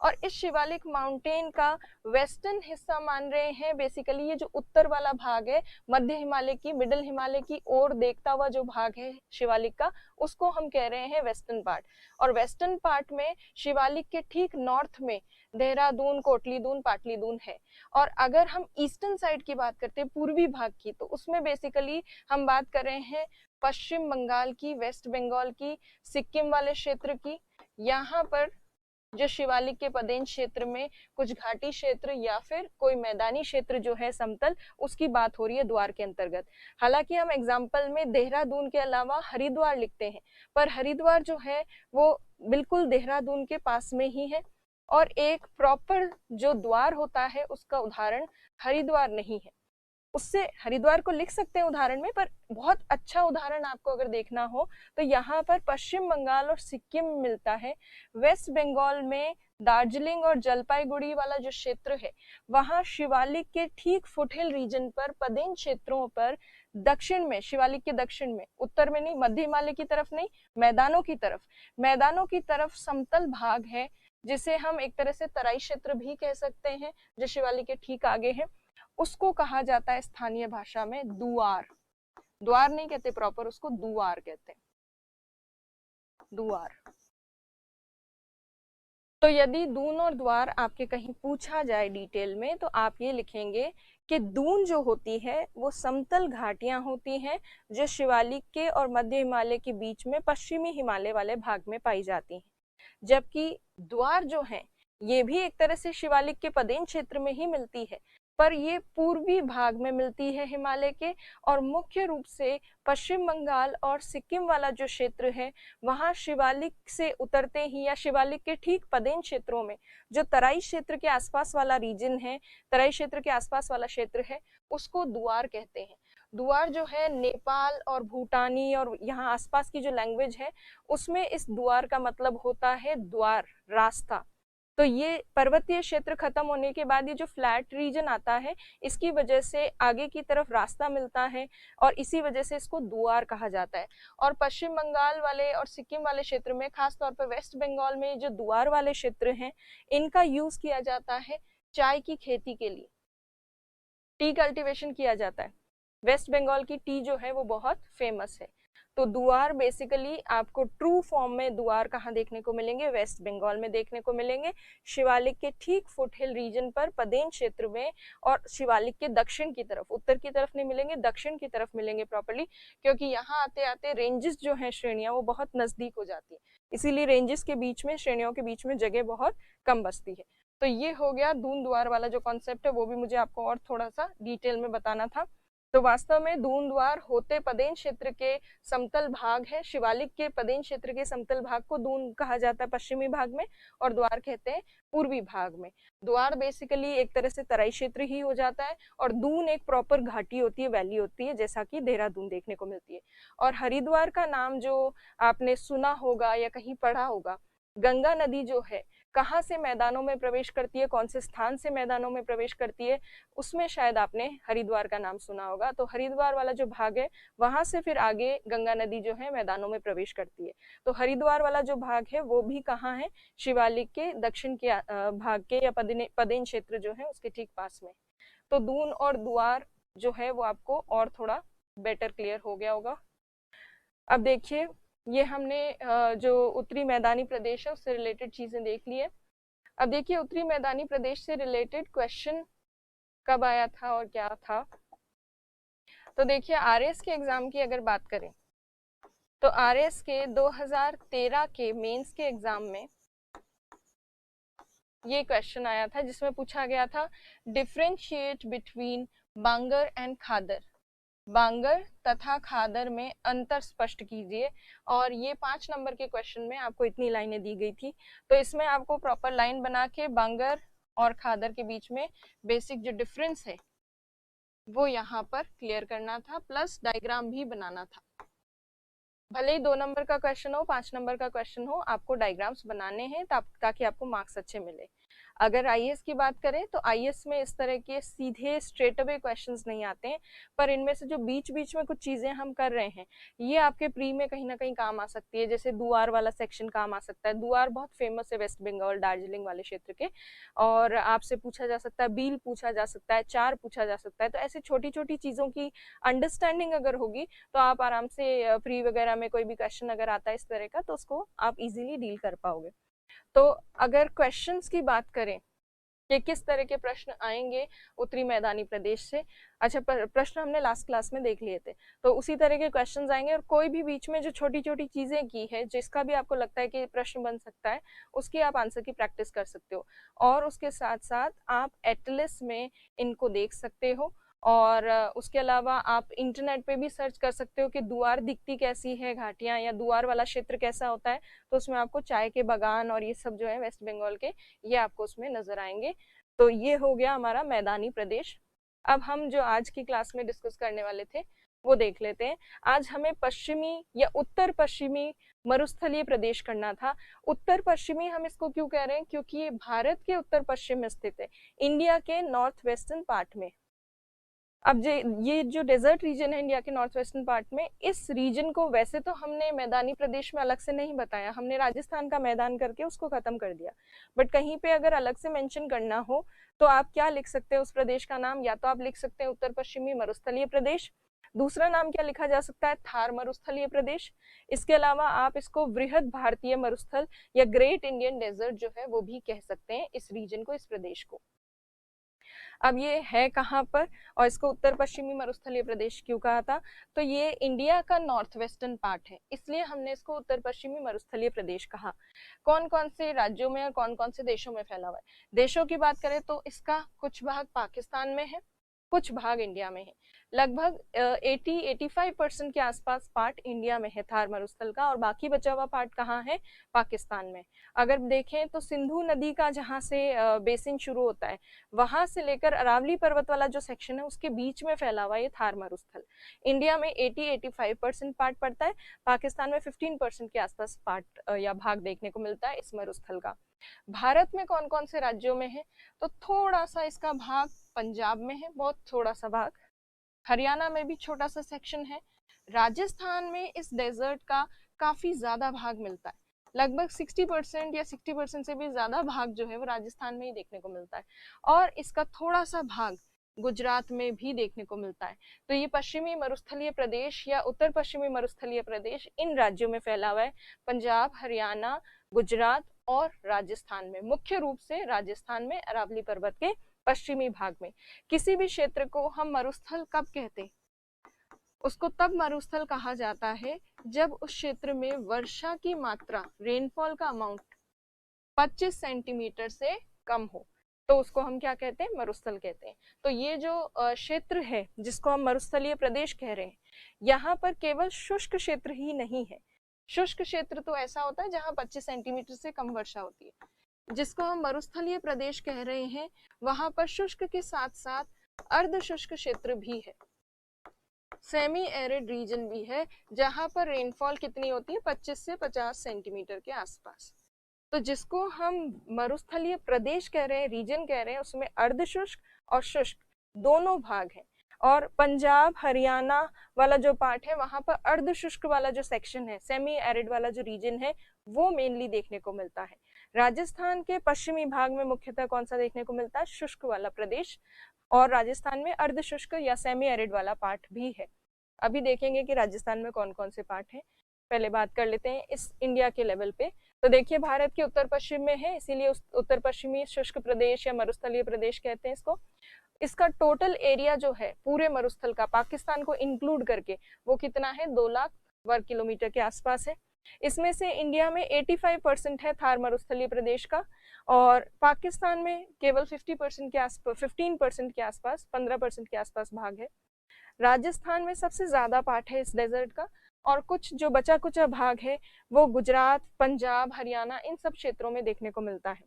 और इस शिवालिक माउंटेन का वेस्टर्न हिस्सा मान रहे हैं बेसिकली, ये जो उत्तर वाला भाग है, मध्य हिमालय की, मिडिल हिमालय की ओर देखता हुआ जो भाग है शिवालिक का, उसको हम कह रहे हैं वेस्टर्न पार्ट। और वेस्टर्न पार्ट में शिवालिक के ठीक नॉर्थ में देहरादून, कोटली दून, पाटली दून है। और अगर हम ईस्टर्न साइड की बात करते हैं, पूर्वी भाग की, तो उसमें बेसिकली हम बात कर रहे हैं पश्चिम बंगाल की, वेस्ट बंगाल की, सिक्किम वाले क्षेत्र की। यहाँ पर जो शिवालिक के पदेन क्षेत्र में कुछ घाटी क्षेत्र या फिर कोई मैदानी क्षेत्र जो है समतल, उसकी बात हो रही है द्वार के अंतर्गत। हालांकि हम एग्जाम्पल में देहरादून के अलावा हरिद्वार लिखते हैं, पर हरिद्वार जो है वो बिल्कुल देहरादून के पास में ही है, और एक प्रॉपर जो द्वार होता है उसका उदाहरण हरिद्वार नहीं है। उससे हरिद्वार को लिख सकते हैं उदाहरण में, पर बहुत अच्छा उदाहरण आपको अगर देखना हो तो यहाँ पर पश्चिम बंगाल और सिक्किम मिलता है। वेस्ट बंगाल में दार्जिलिंग और जलपाईगुड़ी वाला जो क्षेत्र है, वहां शिवालिक के ठीक फुटहिल रीजन पर, पदेन क्षेत्रों पर, दक्षिण में, शिवालिक के दक्षिण में, उत्तर में नहीं, मध्य हिमालय की तरफ नहीं, मैदानों की तरफ समतल भाग है, जिसे हम एक तरह से तराई क्षेत्र भी कह सकते हैं, जो शिवालिक के ठीक आगे है। उसको कहा जाता है स्थानीय भाषा में दुआर। द्वार नहीं कहते प्रॉपर, उसको दुआर कहते हैं, दुआर। तो यदि दून और द्वार आपके कहीं पूछा जाए डिटेल में, तो आप ये लिखेंगे कि दून जो होती है वो समतल घाटियां होती हैं जो शिवालिक के और मध्य हिमालय के बीच में पश्चिमी हिमालय वाले भाग में पाई जाती हैं, जबकि द्वार जो है ये भी एक तरह से शिवालिक के पदेन क्षेत्र में ही मिलती है, पर ये पूर्वी भाग में मिलती है हिमालय के, और मुख्य रूप से पश्चिम बंगाल और सिक्किम वाला जो क्षेत्र है, वहां शिवालिक से उतरते ही या शिवालिक के ठीक पदेन क्षेत्रों में जो तराई क्षेत्र के आसपास वाला रीजन है, तराई क्षेत्र के आसपास वाला क्षेत्र है, उसको दुआर कहते हैं। दुआर जो है नेपाल और भूटानी और यहाँ आसपास की जो लैंग्वेज है, उसमें इस दुआर का मतलब होता है द्वार, रास्ता। तो ये पर्वतीय क्षेत्र खत्म होने के बाद ये जो फ्लैट रीजन आता है, इसकी वजह से आगे की तरफ रास्ता मिलता है, और इसी वजह से इसको दुआर कहा जाता है। और पश्चिम बंगाल वाले और सिक्किम वाले क्षेत्र में, खासतौर पर वेस्ट बंगाल में जो दुआर वाले क्षेत्र हैं, इनका यूज किया जाता है चाय की खेती के लिए, टी कल्टीवेशन किया जाता है। वेस्ट बंगाल की टी जो है वो बहुत फेमस है। तो दुआर बेसिकली आपको ट्रू फॉर्म में दुआर कहाँ देखने को मिलेंगे, वेस्ट बंगाल में देखने को मिलेंगे, शिवालिक के ठीक फुटहिल रीजन पर पदेन क्षेत्र में, और शिवालिक के दक्षिण की तरफ, उत्तर की तरफ नहीं मिलेंगे, दक्षिण की तरफ मिलेंगे प्रॉपर्ली, क्योंकि यहाँ आते आते रेंजेस जो है श्रेणियां वो बहुत नजदीक हो जाती है, इसीलिए रेंजेस के बीच में, श्रेणियों के बीच में जगह बहुत कम बचती है। तो ये हो गया दून द्वार वाला जो कॉन्सेप्ट है, वो भी मुझे आपको और थोड़ा सा डिटेल में बताना था। तो वास्तव में दून द्वार होते पदेन क्षेत्र के समतल भाग है, शिवालिक के पदेन क्षेत्र के समतल भाग को दून कहा जाता है पश्चिमी भाग में, और द्वार कहते हैं पूर्वी भाग में। द्वार बेसिकली एक तरह से तराई क्षेत्र ही हो जाता है, और दून एक प्रॉपर घाटी होती है, वैली होती है, जैसा कि देहरादून देखने को मिलती है। और हरिद्वार का नाम जो आपने सुना होगा या कहीं पढ़ा होगा, गंगा नदी जो है कहाँ से मैदानों में प्रवेश करती है, कौन से स्थान से मैदानों में प्रवेश करती है, उसमें शायद आपने हरिद्वार का नाम सुना होगा। तो हरिद्वार वाला जो भाग है वहां से फिर आगे गंगा नदी जो है मैदानों में प्रवेश करती है। तो हरिद्वार वाला जो भाग है वो भी कहाँ है, शिवालिक के दक्षिण के भाग के या पदेन क्षेत्र जो है उसके ठीक पास में। तो दून और द्वार जो है वो आपको और थोड़ा बेटर क्लियर हो गया होगा। अब देखिए, ये हमने जो उत्तरी मैदानी प्रदेश है उससे रिलेटेड चीजें देख ली है। अब देखिए, उत्तरी मैदानी प्रदेश से रिलेटेड क्वेश्चन कब आया था और क्या था। तो देखिए, आरएस के एग्जाम की अगर बात करें तो आरएस के 2013 के मेंस के एग्जाम में ये क्वेश्चन आया था, जिसमें पूछा गया था डिफरेंशिएट बिटवीन बांगर एंड खादर, बांगर तथा खादर में अंतर स्पष्ट कीजिए। और ये 5 नंबर के क्वेश्चन में आपको इतनी लाइनें दी गई थी, तो इसमें आपको प्रॉपर लाइन बना के बांगर और खादर के बीच में बेसिक जो डिफरेंस है वो यहाँ पर क्लियर करना था, प्लस डायग्राम भी बनाना था। भले ही 2 नंबर का क्वेश्चन हो, 5 नंबर का क्वेश्चन हो, आपको डायग्राम्स बनाने हैं ताकि आपको मार्क्स अच्छे मिले। अगर आईएएस की बात करें तो आईएएस में इस तरह के सीधे स्ट्रेट अवे क्वेश्चंस नहीं आते हैं, पर इनमें से जो बीच बीच में कुछ चीजें हम कर रहे हैं ये आपके प्री में कहीं ना कहीं काम आ सकती है। जैसे दुआर वाला सेक्शन काम आ सकता है, दुआर बहुत फेमस है वेस्ट बंगाल दार्जिलिंग वाले क्षेत्र के, और आपसे पूछा जा सकता है, बील पूछा जा सकता है, चार पूछा जा सकता है। तो ऐसी छोटी छोटी चीजों की अंडरस्टैंडिंग अगर होगी तो आप आराम से प्री वगैरह में कोई भी क्वेश्चन अगर आता है इस तरह का तो उसको आप इजीली डील कर पाओगे। तो अगर क्वेश्चंस की बात करें कि किस तरह के प्रश्न आएंगे उत्तरी मैदानी प्रदेश से, अच्छा प्रश्न हमने लास्ट क्लास में देख लिए थे, तो उसी तरह के क्वेश्चंस आएंगे। और कोई भी बीच में जो छोटी छोटी चीजें की है जिसका भी आपको लगता है कि प्रश्न बन सकता है, उसकी आप आंसर की प्रैक्टिस कर सकते हो, और उसके साथ साथ आप एटलस में इनको देख सकते हो। और उसके अलावा आप इंटरनेट पे भी सर्च कर सकते हो कि दुआर दिखती कैसी है, घाटियां या दुआर वाला क्षेत्र कैसा होता है, तो उसमें आपको चाय के बागान और ये सब जो है वेस्ट बंगाल के, ये आपको उसमें नजर आएंगे। तो ये हो गया हमारा मैदानी प्रदेश। अब हम जो आज की क्लास में डिस्कस करने वाले थे वो देख लेते हैं। आज हमें पश्चिमी या उत्तर पश्चिमी मरुस्थलीय प्रदेश करना था। उत्तर पश्चिमी हम इसको क्यों कह रहे हैं, क्योंकि ये भारत के उत्तर पश्चिम में स्थित है, इंडिया के नॉर्थ वेस्टर्न पार्ट में। अब ये जो डेजर्ट रीजन है इंडिया के नॉर्थ वेस्टर्न पार्ट में, इस रीजन को वैसे तो हमने मैदानी प्रदेश में अलग से नहीं बताया, हमने राजस्थान का मैदान करके उसको खत्म कर दिया, बट कहीं पे अगर अलग से मेंशन करना हो तो आप क्या लिख सकते हैं उस प्रदेश का नाम, या तो आप लिख सकते हैं उत्तर पश्चिमी मरुस्थलीय प्रदेश, दूसरा नाम क्या लिखा जा सकता है, थार मरुस्थलीय प्रदेश। इसके अलावा आप इसको वृहद भारतीय मरुस्थल या ग्रेट इंडियन डेजर्ट जो है वो भी कह सकते हैं इस रीजन को, इस प्रदेश को। अब ये है कहाँ पर, और इसको उत्तर पश्चिमी मरुस्थलीय प्रदेश क्यों कहा था, तो ये इंडिया का नॉर्थ वेस्टर्न पार्ट है, इसलिए हमने इसको उत्तर पश्चिमी मरुस्थलीय प्रदेश कहा। कौन कौन से राज्यों में और कौन कौन से देशों में फैला हुआ है। देशों की बात करें तो इसका कुछ भाग पाकिस्तान में है, कुछ भाग इंडिया में है। लगभग 80-85% के आसपास पार्ट इंडिया में है थार मरुस्थल का, और बाकी बचा हुआ पार्ट कहाँ है, पाकिस्तान में। अगर देखें तो सिंधु नदी का जहाँ से बेसिन शुरू होता है वहां से लेकर अरावली पर्वत वाला जो सेक्शन है उसके बीच में फैला हुआ ये थार मरुस्थल। इंडिया में 80-85% पार्ट पड़ता है, पाकिस्तान में 15% के आसपास पार्ट या भाग देखने को मिलता है इस मरुस्थल का। भारत में कौन कौन से राज्यों में है, तो थोड़ा सा इसका भाग पंजाब में है, बहुत थोड़ा सा भाग, हरियाणा में भी छोटा सा सेक्शन है, राजस्थान में इस डेजर्ट का काफी ज्यादा भाग मिलता है, लगभग 60% या 60% से भी ज्यादा भाग जो है वो राजस्थान में ही देखने को मिलता है। और इसका थोड़ा सा भाग गुजरात में भी देखने को मिलता है। तो ये पश्चिमी मरुस्थलीय प्रदेश या उत्तर पश्चिमी मरुस्थलीय प्रदेश इन राज्यों में फैला हुआ है, पंजाब, हरियाणा, गुजरात और राजस्थान में, मुख्य रूप से राजस्थान में अरावली पर्वत के पश्चिमी भाग में। किसी भी क्षेत्र को हम मरुस्थल कब कहते हैं? उसको तब मरुस्थल कहा जाता है जब उस क्षेत्र में वर्षा की मात्रा, रेनफॉल का अमाउंट 25 सेंटीमीटर से कम हो, तो उसको हम क्या कहते हैं? मरुस्थल कहते हैं। तो ये जो क्षेत्र है जिसको हम मरुस्थलीय प्रदेश कह रहे हैं, यहाँ पर केवल शुष्क क्षेत्र ही नहीं है। शुष्क क्षेत्र तो ऐसा होता है जहाँ 25 सेंटीमीटर से कम वर्षा होती है। जिसको हम मरुस्थलीय प्रदेश कह रहे हैं, वहां पर शुष्क के साथ साथ अर्ध शुष्क क्षेत्र भी है, सेमी एरिड रीजन भी है, जहां पर रेनफॉल कितनी होती है? 25 से 50 सेंटीमीटर के आसपास। तो जिसको हम मरुस्थलीय प्रदेश कह रहे हैं, रीजन कह रहे हैं, उसमें अर्ध शुष्क और शुष्क दोनों भाग हैं। और पंजाब हरियाणा वाला जो पार्ट है, वहां पर अर्ध शुष्क वाला जो सेक्शन है, सेमी एरिड वाला जो रीजन है, वो मेनली देखने को मिलता है। राजस्थान के पश्चिमी भाग में मुख्यतः कौन सा देखने को मिलता है? शुष्क वाला प्रदेश। और राजस्थान में अर्ध शुष्क या सेमी एरिड वाला पार्ट भी है। अभी देखेंगे कि राजस्थान में कौन कौन से पार्ट हैं। पहले बात कर लेते हैं इस इंडिया के लेवल पे। तो देखिए, भारत के उत्तर पश्चिम में है, इसीलिए उस उत्तर पश्चिमी शुष्क प्रदेश या मरुस्थलीय प्रदेश कहते हैं इसको। इसका टोटल एरिया जो है पूरे मरुस्थल का, पाकिस्तान को इंक्लूड करके, वो कितना है? 2 लाख वर्ग किलोमीटर के आसपास है। इसमें से इंडिया में 85% है थार मरुस्थलीय प्रदेश का, और पाकिस्तान में केवल 50% के आसपास, 15% के आसपास, 15% के आसपास भाग है। राजस्थान में सबसे ज्यादा पार्ट है इस डेजर्ट का, और कुछ जो बचा कुचा भाग है वो गुजरात, पंजाब, हरियाणा, इन सब क्षेत्रों में देखने को मिलता है।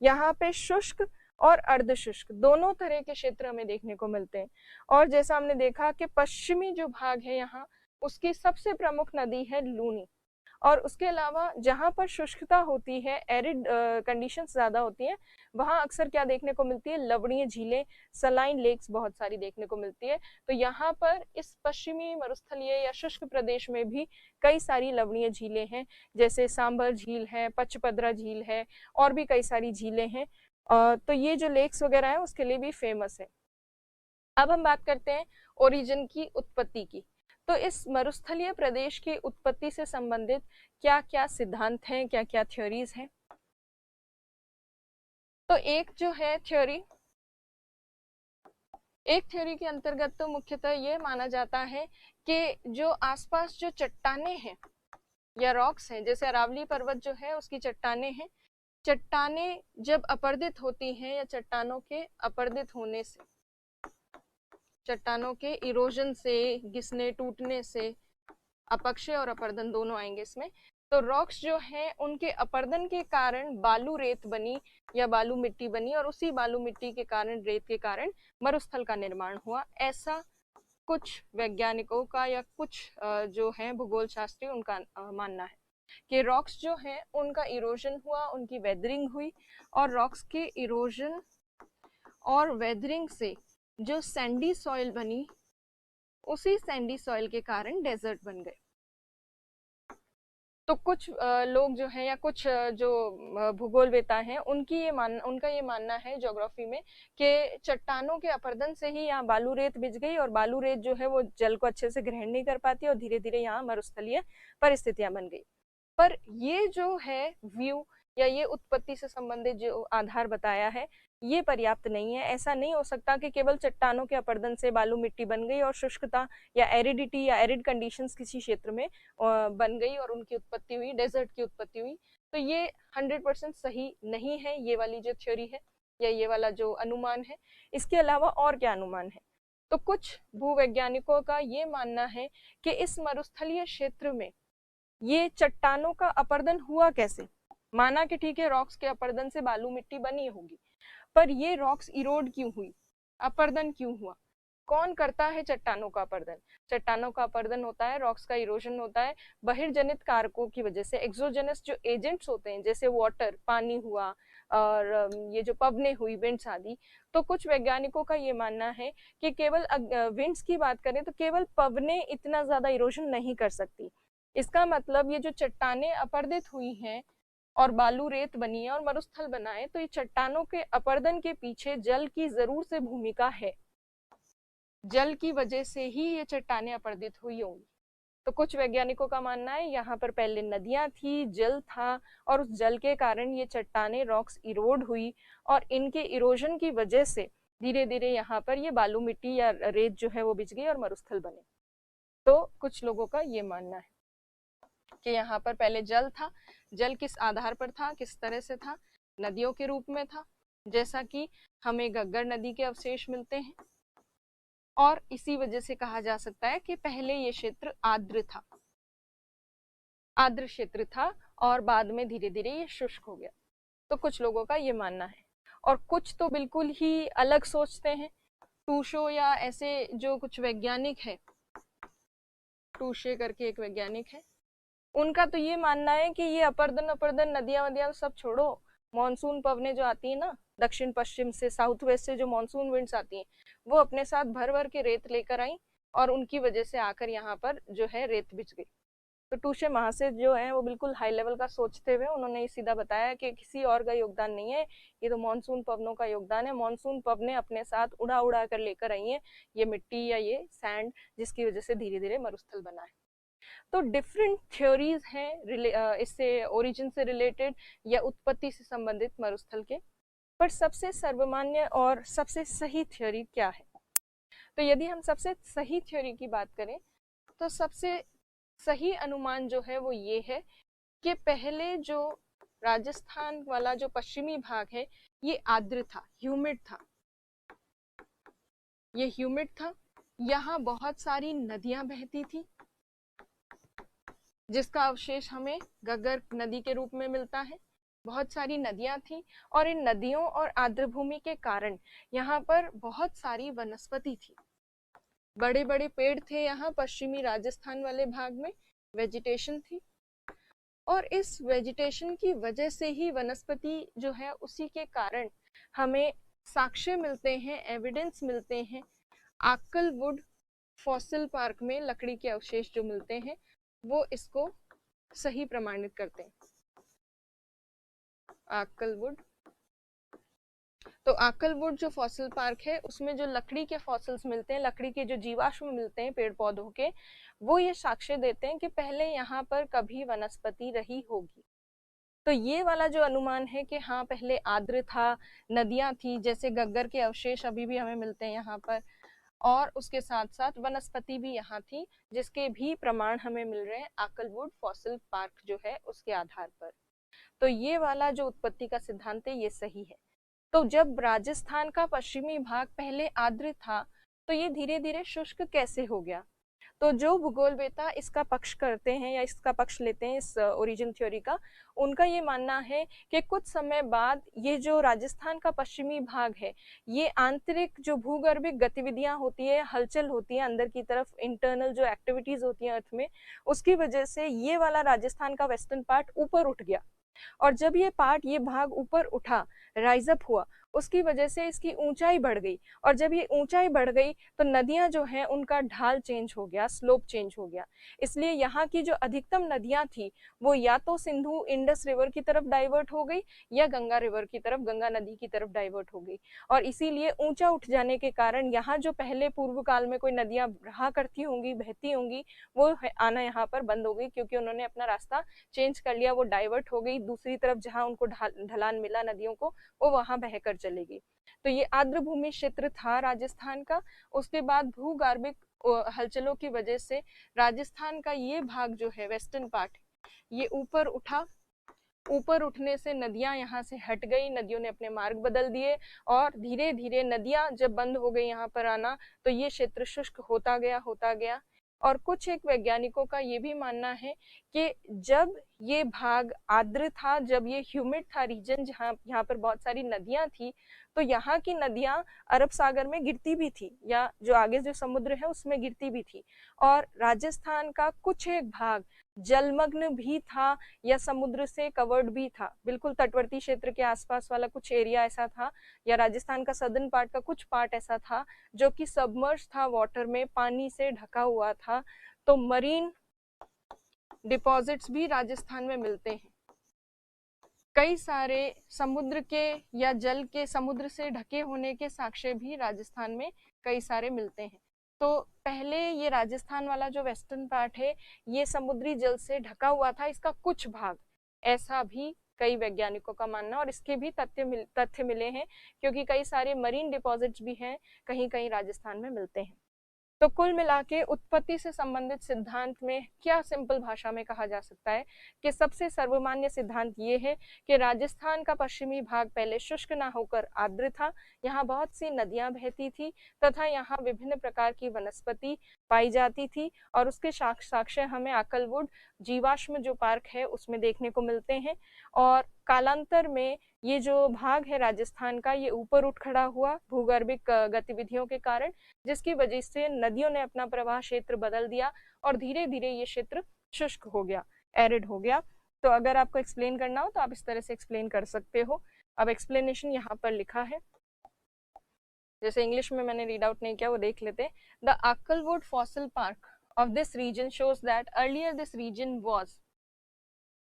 यहाँ पे शुष्क और अर्ध शुष्क दोनों तरह के क्षेत्र हमें देखने को मिलते हैं। और जैसा हमने देखा कि पश्चिमी जो भाग है यहाँ, उसकी सबसे प्रमुख नदी है लूनी। और उसके अलावा जहाँ पर शुष्कता होती है, एरिड कंडीशंस ज्यादा होती हैं, वहाँ अक्सर क्या देखने को मिलती है? लवणीय झीलें, सलाइन लेक्स बहुत सारी देखने को मिलती है। तो यहाँ पर इस पश्चिमी मरुस्थलीय या शुष्क प्रदेश में भी कई सारी लवणीय झीलें हैं, जैसे सांबर झील है, पचपदरा झील है, और भी कई सारी झीलें हैं। तो ये जो लेक्स वगैरह है उसके लिए भी फेमस है। अब हम बात करते हैं ओरिजिन की, उत्पत्ति की। तो इस मरुस्थलीय प्रदेश की उत्पत्ति से संबंधित क्या क्या सिद्धांत हैं, क्या क्या थ्योरीज हैं? तो एक थ्योरी के अंतर्गत तो मुख्यतः ये माना जाता है कि जो आसपास जो चट्टाने हैं या रॉक्स हैं, जैसे अरावली पर्वत जो है उसकी चट्टाने हैं, चट्टाने जब अपर्दित होती हैं या चट्टानों के अपर्दित होने से, चट्टानों के इरोजन से, घिसने टूटने से, अपक्षय और अपर्दन दोनों आएंगे इसमें, तो रॉक्स जो हैं उनके अपर्दन के कारण बालू रेत बनी या बालू मिट्टी बनी, और उसी बालू मिट्टी के कारण, रेत के कारण मरुस्थल का निर्माण हुआ। ऐसा कुछ वैज्ञानिकों का या कुछ जो है भूगोल शास्त्री, उनका मानना है कि रॉक्स जो हैं उनका इरोजन हुआ, उनकी वेदरिंग हुई, और रॉक्स के इरोजन और वेदरिंग से जो सैंडी सॉइल बनी, उसी सैंडी सॉइल के कारण डेजर्ट बन गए। तो कुछ लोग जो हैं या कुछ जो भूगोलवेता हैं, उनका ये मानना है ज्योग्राफी में कि चट्टानों के अपर्दन से ही यहाँ बालू रेत बिछ गई, और बालू रेत जो है वो जल को अच्छे से ग्रहण नहीं कर पाती, और धीरे धीरे यहाँ मरुस्थलीय परिस्थितियां बन गई। पर ये जो है व्यू या ये उत्पत्ति से संबंधित जो आधार बताया है, ये पर्याप्त नहीं है। ऐसा नहीं हो सकता कि केवल चट्टानों के अपर्दन से बालू मिट्टी बन गई और शुष्कता या एरिडिटी या एरिड कंडीशंस किसी क्षेत्र में बन गई और उनकी उत्पत्ति हुई, डेजर्ट की उत्पत्ति हुई। तो ये 100% सही नहीं है, ये वाली जो थ्योरी है या ये वाला जो अनुमान है। इसके अलावा और क्या अनुमान है? तो कुछ भूवैज्ञानिकों का ये मानना है कि इस मरुस्थलीय क्षेत्र में ये चट्टानों का अपर्दन हुआ कैसे। माना कि ठीक है, रॉक्स के अपर्दन से बालू मिट्टी बनी होगी, पर ये रॉक्स इरोड क्यों हुई, अपर्दन क्यों हुआ? कौन करता है चट्टानों का अपर्दन? चट्टानों का अपर्दन होता है, रॉक्स का इरोजन होता है बहिर्जनित कारकों की वजह से। एक्सोजेनस जो एजेंट्स होते हैं, जैसे वाटर, पानी हुआ, और ये जो पवने हुई, विंड्स आदि। तो कुछ वैज्ञानिकों का ये मानना है कि केवल विंड्स की बात करें तो केवल पवने इतना ज्यादा इरोजन नहीं कर सकती। इसका मतलब ये जो चट्टाने अपर्दित हुई हैं और बालू रेत बनी है और मरुस्थल बना है, तो ये चट्टानों के अपर्दन के पीछे जल की जरूर से भूमिका है। जल की वजह से ही ये चट्टानें अपरदित हुई होंगी। तो कुछ वैज्ञानिकों का मानना है यहाँ पर पहले नदियां थी, जल था, और उस जल के कारण ये चट्टानें, रॉक्स इरोड हुई, और इनके इरोजन की वजह से धीरे धीरे यहाँ पर ये बालू मिट्टी या रेत जो है वो बिछ गई और मरुस्थल बने। तो कुछ लोगों का ये मानना है कि यहाँ पर पहले जल था। जल किस आधार पर था, किस तरह से था? नदियों के रूप में था, जैसा कि हमें गग्गर नदी के अवशेष मिलते हैं, और इसी वजह से कहा जा सकता है कि पहले ये क्षेत्र आर्द्र था, आर्द्र क्षेत्र था, और बाद में धीरे धीरे ये शुष्क हो गया। तो कुछ लोगों का ये मानना है, और कुछ तो बिल्कुल ही अलग सोचते हैं। टूशो या ऐसे जो कुछ वैज्ञानिक है, टूशे करके एक वैज्ञानिक है, उनका तो ये मानना है कि ये अपर्दन अपर्दन नदियां वदियां सब छोड़ो, मॉनसून पवनें जो आती है ना दक्षिण पश्चिम से, साउथ वेस्ट से जो मॉनसून विंड्स आती हैं, वो अपने साथ भर भर के रेत लेकर आई, और उनकी वजह से आकर यहाँ पर जो है रेत बिछ गई। तो टूशे महाशय जो है वो बिल्कुल हाई लेवल का सोचते हुए उन्होंने सीधा बताया कि किसी और का योगदान नहीं है, ये तो मॉनसून पवनों का योगदान है। मॉनसून पवनें अपने साथ उड़ा उड़ा कर लेकर आई हैं ये मिट्टी या ये सैंड, जिसकी वजह से धीरे धीरे मरुस्थल बना है। तो डिफरेंट थ्योरीज हैं इससे, ओरिजिन से रिलेटेड या उत्पत्ति से संबंधित मरुस्थल के, पर सबसे सर्वमान्य और सबसे सही थ्योरी क्या है? तो यदि हम सबसे सही थ्योरी की बात करें तो सबसे सही अनुमान जो है वो ये है कि पहले जो राजस्थान वाला जो पश्चिमी भाग है ये आर्द्र था, ह्यूमिड था, ये ह्यूमिड था। यहाँ बहुत सारी नदियां बहती थी, जिसका अवशेष हमें गग्गर नदी के रूप में मिलता है। बहुत सारी नदियां थी, और इन नदियों और आर्द्र भूमि के कारण यहाँ पर बहुत सारी वनस्पति थी, बड़े बड़े पेड़ थे यहाँ पश्चिमी राजस्थान वाले भाग में, वेजिटेशन थी, और इस वेजिटेशन की वजह से ही वनस्पति जो है उसी के कारण हमें साक्ष्य मिलते हैं, एविडेंस मिलते हैं। आक्कलवुड फॉसिल पार्क में लकड़ी के अवशेष जो मिलते हैं वो इसको सही प्रमाणित करते हैं। आक्कलवुड, तो आक्कलवुड जो फॉसिल पार्क है उसमें जो लकड़ी के फॉसिल्स मिलते हैं, लकड़ी के जो जीवाश्म मिलते हैं पेड़ पौधों के, वो ये साक्ष्य देते हैं कि पहले यहाँ पर कभी वनस्पति रही होगी। तो ये वाला जो अनुमान है कि हाँ पहले आर्द्र था, नदियां थी, जैसे गग्गर के अवशेष अभी भी हमें मिलते हैं यहाँ पर, और उसके साथ साथ वनस्पति भी यहाँ थी, जिसके भी प्रमाण हमें मिल रहे हैं आक्कलवुड फॉसिल पार्क जो है उसके आधार पर। तो ये वाला जो उत्पत्ति का सिद्धांत है ये सही है। तो जब राजस्थान का पश्चिमी भाग पहले आर्द्र था तो ये धीरे धीरे शुष्क कैसे हो गया? तो जो भूगोलवेता इसका पक्ष करते हैं या इसका पक्ष लेते हैं इस ओरिजिन थ्योरी का, उनका ये मानना है कि कुछ समय बाद ये जो राजस्थान का पश्चिमी भाग है, ये आंतरिक जो भूगर्भिक गतिविधियां होती है, हलचल होती है अंदर की तरफ, इंटरनल जो एक्टिविटीज होती हैं अर्थ में, उसकी वजह से ये वाला राजस्थान का वेस्टर्न पार्ट ऊपर उठ गया, और जब ये पार्ट, ये भाग ऊपर उठा, राइज अप हुआ, उसकी वजह से इसकी ऊंचाई बढ़ गई, और जब ये ऊंचाई बढ़ गई तो नदियां जो हैं उनका ढाल चेंज हो गया, स्लोप चेंज हो गया। इसलिए यहाँ की जो अधिकतम नदियां थी वो या तो सिंधु इंडस रिवर की तरफ डाइवर्ट हो गई या गंगा रिवर की तरफ, गंगा नदी की तरफ डाइवर्ट हो गई, और इसीलिए ऊंचा उठ जाने के कारण यहाँ जो पहले पूर्व काल में कोई नदियां रहा करती होंगी, बहती होंगी, वो आना यहाँ पर बंद हो गई, क्योंकि उन्होंने अपना रास्ता चेंज कर लिया, वो डाइवर्ट हो गई दूसरी तरफ, जहां उनको ढलान मिला नदियों को, वो वहां बहकर चलेगी। तो ये आर्द्र भूमि क्षेत्र था राजस्थान का। उसके बाद भूगर्भिक हलचलों की वजह से राजस्थान का ये भाग जो है वेस्टर्न पार्ट, ये ऊपर उठा, ऊपर उठने से नदियां यहाँ से हट गई, नदियों ने अपने मार्ग बदल दिए, और धीरे धीरे नदियां जब बंद हो गई यहाँ पर आना तो ये क्षेत्र शुष्क होता गया, होता गया। और कुछ एक वैज्ञानिकों का ये भी मानना है कि जब ये भाग आर्द्र था, जब ये ह्यूमिड था रीजन, जहाँ यहाँ पर बहुत सारी नदियां थी, तो यहाँ की नदियां अरब सागर में गिरती भी थी, या जो आगे जो समुद्र है उसमें गिरती भी थी, और राजस्थान का कुछ एक भाग जलमग्न भी था या समुद्र से कवर्ड भी था, बिल्कुल तटवर्ती क्षेत्र के आसपास वाला कुछ एरिया ऐसा था, या राजस्थान का सदर्न पार्ट का कुछ पार्ट ऐसा था जो कि सबमर्ज था, वाटर में, पानी से ढका हुआ था। तो मरीन डिपॉजिट्स भी राजस्थान में मिलते हैं, कई सारे समुद्र के या जल के, समुद्र से ढके होने के साक्ष्य भी राजस्थान में कई सारे मिलते हैं। तो पहले ये राजस्थान वाला जो वेस्टर्न पार्ट है ये समुद्री जल से ढका हुआ था, इसका कुछ भाग, ऐसा भी कई वैज्ञानिकों का मानना, और इसके भी तथ्य मिले हैं क्योंकि कई सारे मरीन डिपॉजिट्स भी हैं, कहीं कहीं राजस्थान में मिलते हैं। तो कुल मिला के उत्पत्ति से संबंधित सिद्धांत में क्या सिंपल भाषा में कहा जा सकता है कि सबसे सर्वमान्य सिद्धांत ये है कि राजस्थान का पश्चिमी भाग पहले शुष्क ना होकर आर्द्र था, यहाँ बहुत सी नदियां बहती थी तथा यहाँ विभिन्न प्रकार की वनस्पति पाई जाती थी, और उसके साक्ष्य हमें आकलवुड जीवाश्म जो पार्क है उसमें देखने को मिलते हैं। और कालांतर में ये जो भाग है राजस्थान का ये ऊपर उठ खड़ा हुआ भूगर्भिक गतिविधियों के कारण, जिसकी वजह से नदियों ने अपना प्रवाह क्षेत्र बदल दिया और धीरे धीरे ये क्षेत्र शुष्क हो गया, एरिड हो गया। तो अगर आपको एक्सप्लेन करना हो तो आप इस तरह से एक्सप्लेन कर सकते हो। अब एक्सप्लेनेशन यहाँ पर लिखा है, जैसे इंग्लिश में मैंने रीड आउट नहीं किया वो देख लेते। The Akal wood fossil park of this region shows that earlier this region was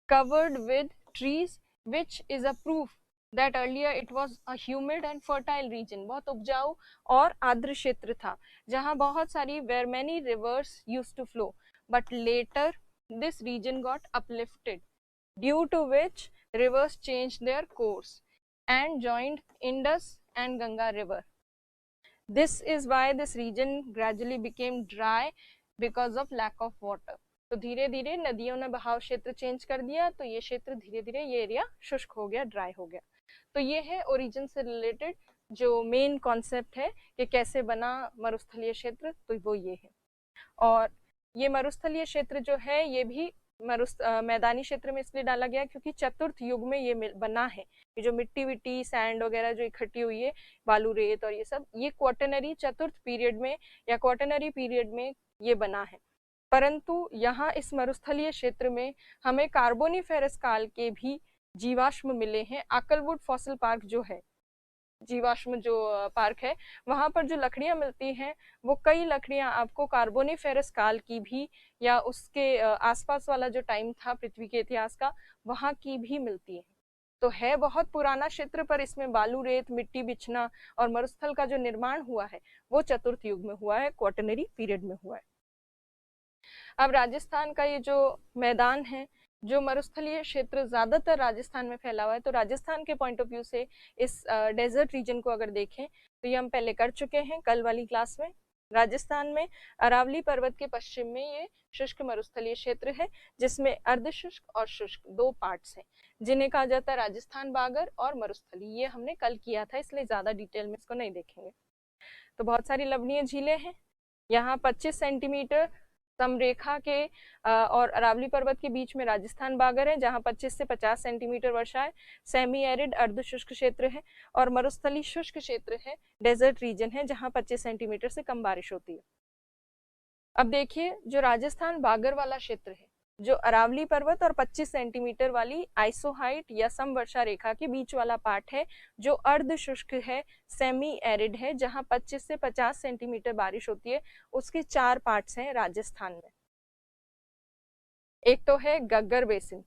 covered with trees, which is a proof that earlier it was a humid and fertile region। बहुत उपजाऊ और आर्द्र क्षेत्र था जहाँ बहुत सारी where many rivers used to flow, but later this region got uplifted due to which rivers changed their course and joined Indus and Ganga river। This is why this region gradually became dry because of lack of water। तो धीरे धीरे नदियों ने बहाव क्षेत्र change कर दिया, तो ये क्षेत्र धीरे धीरे ये एरिया शुष्क हो गया, ड्राई हो गया। तो ये है ओरिजिन से रिलेटेड जो मेन कॉन्सेप्ट है कि कैसे बना मरुस्थलीय क्षेत्र, तो वो ये है। और ये मरुस्थलीय क्षेत्र जो है ये भी मैदानी क्षेत्र में इसलिए डाला गया क्योंकि चतुर्थ युग में ये बना है। ये जो मिट्टी विट्टी सैंड वगैरह जो इकट्ठी हुई है, बालू रेत और ये सब, ये क्वाटरनरी चतुर्थ पीरियड में या क्वाटरनरी पीरियड में ये बना है। परंतु यहाँ इस मरुस्थलीय क्षेत्र में हमें कार्बोनिफेरस काल के भी जीवाश्म मिले हैं। आकलवुड फॉसिल पार्क जो है, जीवाश्म जो पार्क है, वहां पर जो लकड़ियां मिलती हैं वो कई लकड़ियां आपको कार्बोनिफेरस काल की भी या उसके आसपास वाला जो टाइम था पृथ्वी के इतिहास का वहां की भी मिलती है। तो है बहुत पुराना क्षेत्र, पर इसमें बालू रेत मिट्टी बिछना और मरुस्थल का जो निर्माण हुआ है वो चतुर्थ युग में हुआ है, क्वाटरनरी पीरियड में हुआ है। अब राजस्थान का ये जो मैदान है, जो मरुस्थलीय क्षेत्र ज्यादातर राजस्थान में फैला हुआ है, तो राजस्थान के पॉइंट ऑफ व्यू से इस डेजर्ट रीजन को अगर देखें तो ये हम पहले कर चुके हैं कल वाली क्लास में। राजस्थान में अरावली पर्वत के पश्चिम में ये शुष्क मरुस्थलीय क्षेत्र है जिसमें अर्धशुष्क और शुष्क दो पार्ट्स हैं जिन्हें कहा जाता है राजस्थान बागर और मरुस्थली। ये हमने कल किया था इसलिए ज्यादा डिटेल में इसको नहीं देखेंगे। तो बहुत सारी लवणीय झीलें हैं यहाँ, 25 सेंटीमीटर समरेखा के और अरावली पर्वत के बीच में राजस्थान बागर है जहां 25 से 50 सेंटीमीटर वर्षा है। सेमी एरिड अर्ध शुष्क क्षेत्र है और मरुस्थली शुष्क क्षेत्र है, डेजर्ट रीजन है जहां 25 सेंटीमीटर से कम बारिश होती है। अब देखिए जो राजस्थान बागर वाला क्षेत्र है, जो अरावली पर्वत और 25 सेंटीमीटर वाली आइसोहाइट या समवर्षा रेखा के बीच वाला पार्ट है जो अर्ध शुष्क है, सेमी एरिड है, जहां 25 से 50 सेंटीमीटर बारिश होती है। उसके 4 पार्ट्स हैं राजस्थान में। एक तो है गग्गर बेसिन।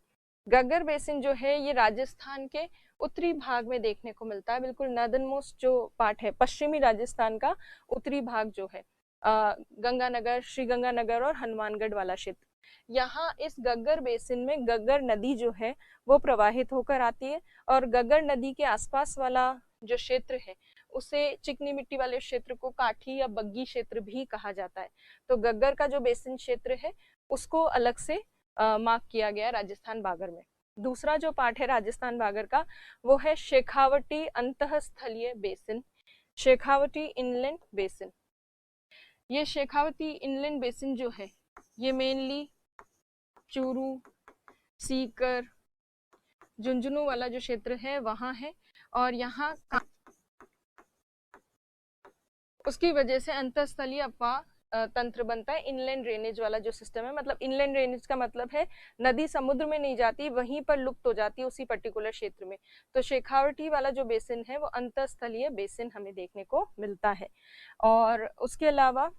गग्गर बेसिन जो है ये राजस्थान के उत्तरी भाग में देखने को मिलता है, बिल्कुल नॉर्दर्न मोस्ट जो पार्ट है पश्चिमी राजस्थान का उत्तरी भाग जो है, गंगानगर, श्री गंगानगर और हनुमानगढ़ वाला क्षेत्र। यहाँ इस गग्गर बेसिन में गग्गर नदी जो है वो प्रवाहित होकर आती है और गग्गर नदी के आसपास वाला जो क्षेत्र है उसे चिकनी मिट्टी वाले क्षेत्र को काठी या बग्गी क्षेत्र भी कहा जाता है। तो गग्गर का जो बेसिन क्षेत्र है उसको अलग से मार्क किया गया है राजस्थान बागर में। दूसरा जो पार्ट है राजस्थान बागर का वो है शेखावटी अंतःस्थलीय बेसिन, शेखावटी इनलैंड बेसिन। ये शेखावती इनलैंड बेसिन जो है ये मेनली चूरू, सीकर, झुंझुनू वाला जो क्षेत्र है वहां है और यहाँ उसकी वजह से अंतःस्थलीय अपवाह तंत्र बनता है। इनलैंड ड्रेनेज वाला जो सिस्टम है, मतलब इनलैंड ड्रेनेज का मतलब है नदी समुद्र में नहीं जाती, वहीं पर लुप्त हो जाती है उसी पर्टिकुलर क्षेत्र में। तो शेखावटी वाला जो बेसिन है वो अंतःस्थलीय बेसिन हमें देखने को मिलता है। और उसके अलावा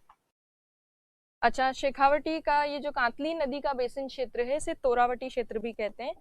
अच्छा, शेखावटी का ये जो कांतली नदी का बेसिन क्षेत्र है इसे तोरावटी क्षेत्र भी कहते हैं।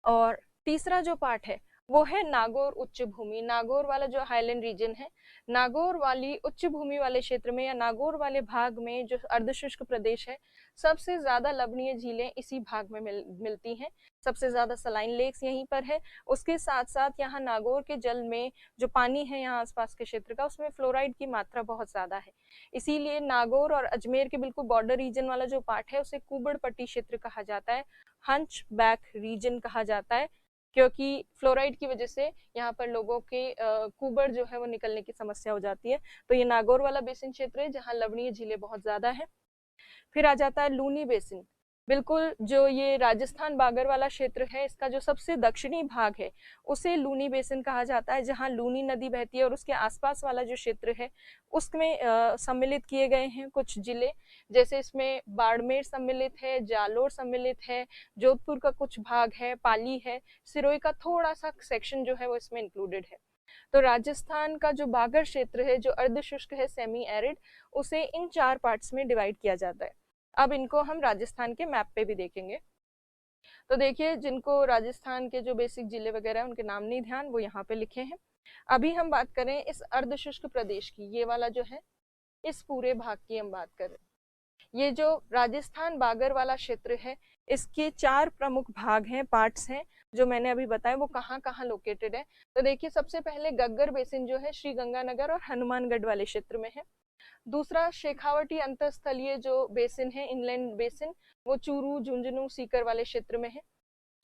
और तीसरा जो पार्ट है वो है नागौर उच्च भूमि। नागौर वाला जो हाईलैंड रीजन है, नागौर वाली उच्च भूमि वाले क्षेत्र में या नागौर वाले भाग में जो अर्धशुष्क प्रदेश है, सबसे ज्यादा लवणीय झीलें इसी भाग में मिलती हैं। सबसे ज्यादा सलाइन लेक्स यहीं पर है। उसके साथ साथ यहाँ नागौर के जल में जो पानी है यहाँ आसपास के क्षेत्र का, उसमें फ्लोराइड की मात्रा बहुत ज्यादा है। इसीलिए नागौर और अजमेर के बिल्कुल बॉर्डर रीजन वाला जो पार्ट है उसे कुबड़ पट्टी क्षेत्र कहा जाता है, हंच बैक रीजन कहा जाता है, क्योंकि फ्लोराइड की वजह से यहाँ पर लोगों के कुबड़ जो है वो निकलने की समस्या हो जाती है। तो ये नागौर वाला बेसिन क्षेत्र है जहाँ लवणीय झीलें बहुत ज्यादा है। फिर आ जाता है लूनी बेसिन। बिल्कुल जो ये राजस्थान बागर वाला क्षेत्र है, इसका जो सबसे दक्षिणी भाग है उसे लूनी बेसिन कहा जाता है, जहाँ लूनी नदी बहती है और उसके आसपास वाला जो क्षेत्र है उसमें सम्मिलित किए गए हैं कुछ जिले। जैसे इसमें बाड़मेर सम्मिलित है, जालोर सम्मिलित है, जोधपुर का कुछ भाग है, पाली है, सिरोही का थोड़ा सा सेक्शन जो है वो इसमें इंक्लूडेड है। तो राजस्थान का जो बागर क्षेत्र है, जो अर्धशुष्क है, सेमी एरिड, उसे इन 4 पार्ट्स में डिवाइड किया जाता है। अब इनको हम राजस्थान के मैप पे भी देखेंगे। तो देखिए, जिनको राजस्थान के जो बेसिक जिले वगैरह है उनके नाम नहीं ध्यान, वो यहाँ पे लिखे हैं। अभी हम बात करें इस अर्धशुष्क प्रदेश की, ये वाला जो है इस पूरे भाग की हम बात करें। ये जो राजस्थान बागर वाला क्षेत्र है, इसके 4 प्रमुख भाग हैं, पार्ट्स हैं, जो मैंने अभी बताया वो कहाँ कहाँ लोकेटेड है। तो देखिए, सबसे पहले गग्गर बेसिन जो है श्री गंगानगर और हनुमानगढ़ वाले क्षेत्र में है। दूसरा शेखावटी अंतरस्थलीय जो बेसिन है, इनलैंड बेसिन, वो चूरू, झुंझुनू, सीकर वाले क्षेत्र में है।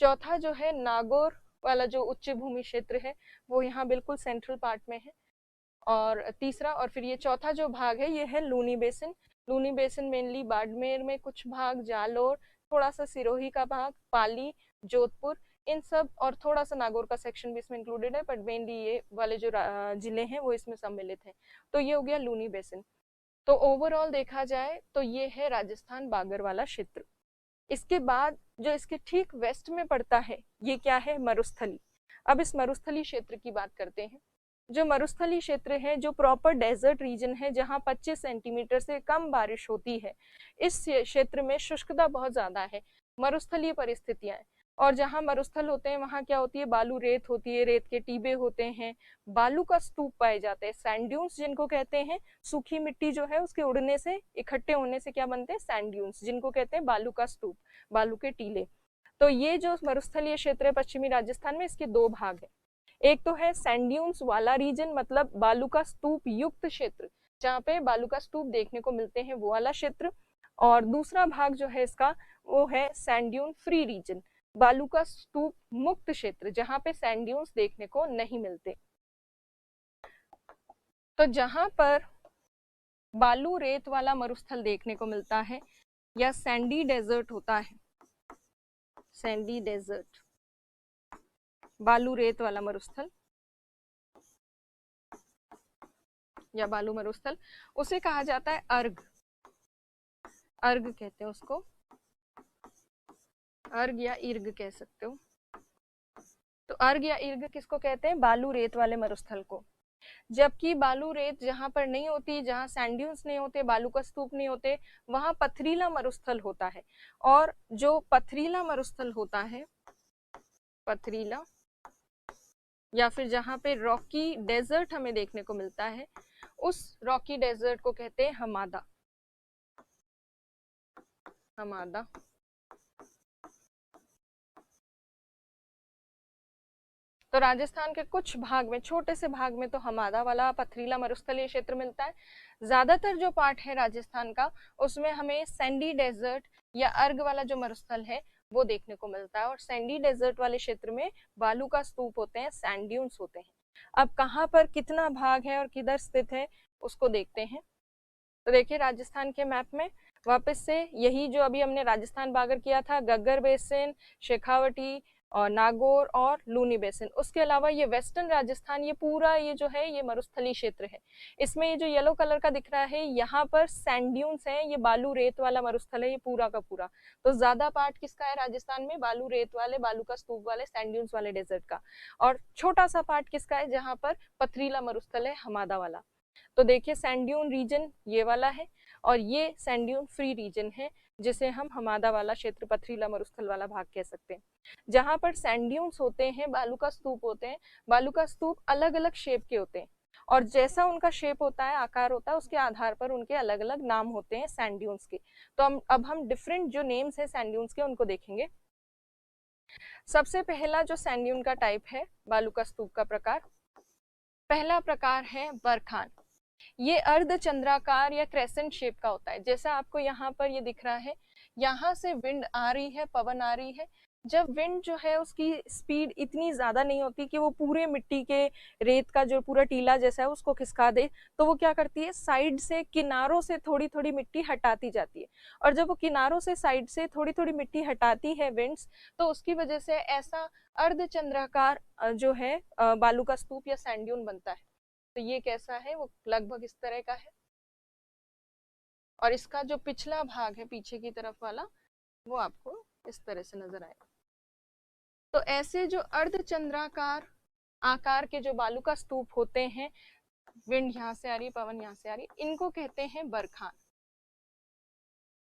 चौथा जो है नागौर वाला जो उच्च भूमि क्षेत्र है, वो यहाँ बिल्कुल सेंट्रल पार्ट में है। और तीसरा, और फिर ये चौथा जो भाग है ये है Luni basin. Luni basin mainly Barmer में कुछ भाग, जालोर, थोड़ा सा सिरोही का भाग, पाली, जोधपुर, इन सब, और थोड़ा सा नागौर का सेक्शन भी इसमें इंक्लूडेड है, बट मेनली ये वाले जो जिले हैं वो इसमें सम्मिलित हैं। तो ये हो गया लूनी बेसिन। तो ओवरऑल देखा जाए तो ये है राजस्थान बागर वाला क्षेत्र। इसके बाद जो इसके ठीक वेस्ट में पड़ता है, ये क्या है, मरुस्थली। अब इस मरुस्थली क्षेत्र की बात करते हैं। जो मरुस्थली क्षेत्र है, जो प्रॉपर डेजर्ट रीजन है, जहाँ 25 सेंटीमीटर से कम बारिश होती है, इस क्षेत्र में शुष्कता बहुत ज्यादा है, मरुस्थलीय परिस्थितियां हैं। और जहाँ मरुस्थल होते हैं वहाँ क्या होती है, बालू रेत होती है, रेत के टीबे होते हैं, बालू का स्तूप पाए जाते हैं, सैंड ड्यून्स जिनको कहते हैं। सूखी मिट्टी जो है उसके उड़ने से, इकट्ठे होने से क्या बनते हैं, सैंड ड्यून्स, जिनको कहते हैं बालू का स्तूप, बालू के टीले। तो ये जो मरुस्थलीय क्षेत्र है पश्चिमी राजस्थान में, इसके 2 भाग है। एक तो है सैंड ड्यून्स वाला रीजन, मतलब बालू का स्तूप युक्त क्षेत्र, जहाँ पे बालू का स्तूप देखने को मिलते हैं, वो वाला क्षेत्र। और दूसरा भाग जो है इसका, वो है सैंड ड्यून फ्री रीजन, बालू का स्तूप मुक्त क्षेत्र, जहाँ पे सैंड ड्यून्स देखने को नहीं मिलते। तो जहाँ पर बालू रेत वाला मरुस्थल देखने को मिलता है या सैंडी डेजर्ट होता है, सैंडी डेजर्ट, बालू रेत वाला मरुस्थल या बालू मरुस्थल, उसे कहा जाता है अर्ग। अर्ग कहते हैं उसको, अर्ग या इर्ग कह सकते हो। तो अर्ग या इर्ग किसको कहते हैं, बालू रेत वाले मरुस्थल को। जबकि बालू रेत जहां पर नहीं होती, जहां सैंड ड्यून्स नहीं होते, बालू का स्तूप नहीं होते, वहां पथरीला मरुस्थल होता है। और जो पथरीला मरुस्थल होता है, पथरीला, या फिर जहां पे रॉकी डेजर्ट हमें देखने को मिलता है, उस रॉकी डेजर्ट को कहते हैं हमादा। हमादा। तो राजस्थान के कुछ भाग में, छोटे से भाग में, तो हमादा वाला पथरीला मरुस्थलीय क्षेत्र मिलता है। ज्यादातर जो पार्ट है राजस्थान का, उसमें हमें सैंडी डेजर्ट या अर्ग वाला जो मरुस्थल है वो देखने को मिलता है। और सैंडी डेजर्ट वाले क्षेत्र में बालू का स्तूप होते हैं, सैंड ड्यून्स होते हैं। अब कहाँ पर कितना भाग है और किधर स्थित है उसको देखते हैं। तो देखिए, राजस्थान के मैप में वापस से यही जो अभी हमने राजस्थान बागर किया था, गग्गर बेसिन, शेखावटी और नागौर और लूनी बेसिन, उसके अलावा ये वेस्टर्न राजस्थान, ये पूरा ये जो है ये मरुस्थली क्षेत्र है। इसमें ये जो येलो कलर का दिख रहा है, यहाँ पर सैंड ड्यून्स हैं, ये बालू रेत वाला मरुस्थल है, ये पूरा का पूरा। तो ज्यादा पार्ट किसका है राजस्थान में, बालू रेत वाले, बालू का स्तूप वाले, सैंड ड्यून्स वाले डेजर्ट का। और छोटा सा पार्ट किसका है, जहाँ पर पथरीला मरुस्थल है, हमादा वाला। तो देखिए सैंड ड्यून रीजन ये वाला है और ये सैंड ड्यून फ्री रीजन है, जिसे हम हमादा वाला क्षेत्र, पथरीला मरुस्थल वाला भाग कह सकते हैं। जहां पर सैंड ड्यून्स होते हैं, बालू का स्तूप होते हैं, बालू का स्तूप अलग अलग शेप के होते हैं और जैसा उनका शेप होता है, आकार होता है, उसके आधार पर उनके अलग अलग नाम होते हैं सैंड ड्यून्स के। तो अब हम डिफरेंट जो नेम्स है सैंड ड्यून्स के उनको देखेंगे। सबसे पहला जो सैंड ड्यून का टाइप है, बालू का स्तूप का प्रकार, पहला प्रकार है बरखान। ये अर्धचंद्राकार या क्रेसेंट शेप का होता है। जैसा आपको यहाँ पर ये दिख रहा है, यहाँ से विंड आ रही है, पवन आ रही है। जब विंड जो है उसकी स्पीड इतनी ज्यादा नहीं होती कि वो पूरे मिट्टी के रेत का जो पूरा टीला जैसा है उसको खिसका दे, तो वो क्या करती है, साइड से, किनारों से थोड़ी थोड़ी मिट्टी हटाती जाती है। और जब वो किनारों से, साइड से थोड़ी थोड़ी मिट्टी हटाती है विंड्स, तो उसकी वजह से ऐसा अर्धचंद्राकार जो है बालू का स्तूप या सैंड ड्यून बनता है। तो ये कैसा है, वो लगभग इस तरह का है। और इसका जो पिछला भाग है, पीछे की तरफ वाला, वो आपको इस तरह से नजर आएगा। तो ऐसे जो अर्धचंद्राकार आकार के जो बालू का स्तूप होते हैं, विंड यहाँ से आ रही है, पवन यहाँ से आ रही है, इनको कहते हैं बरखान।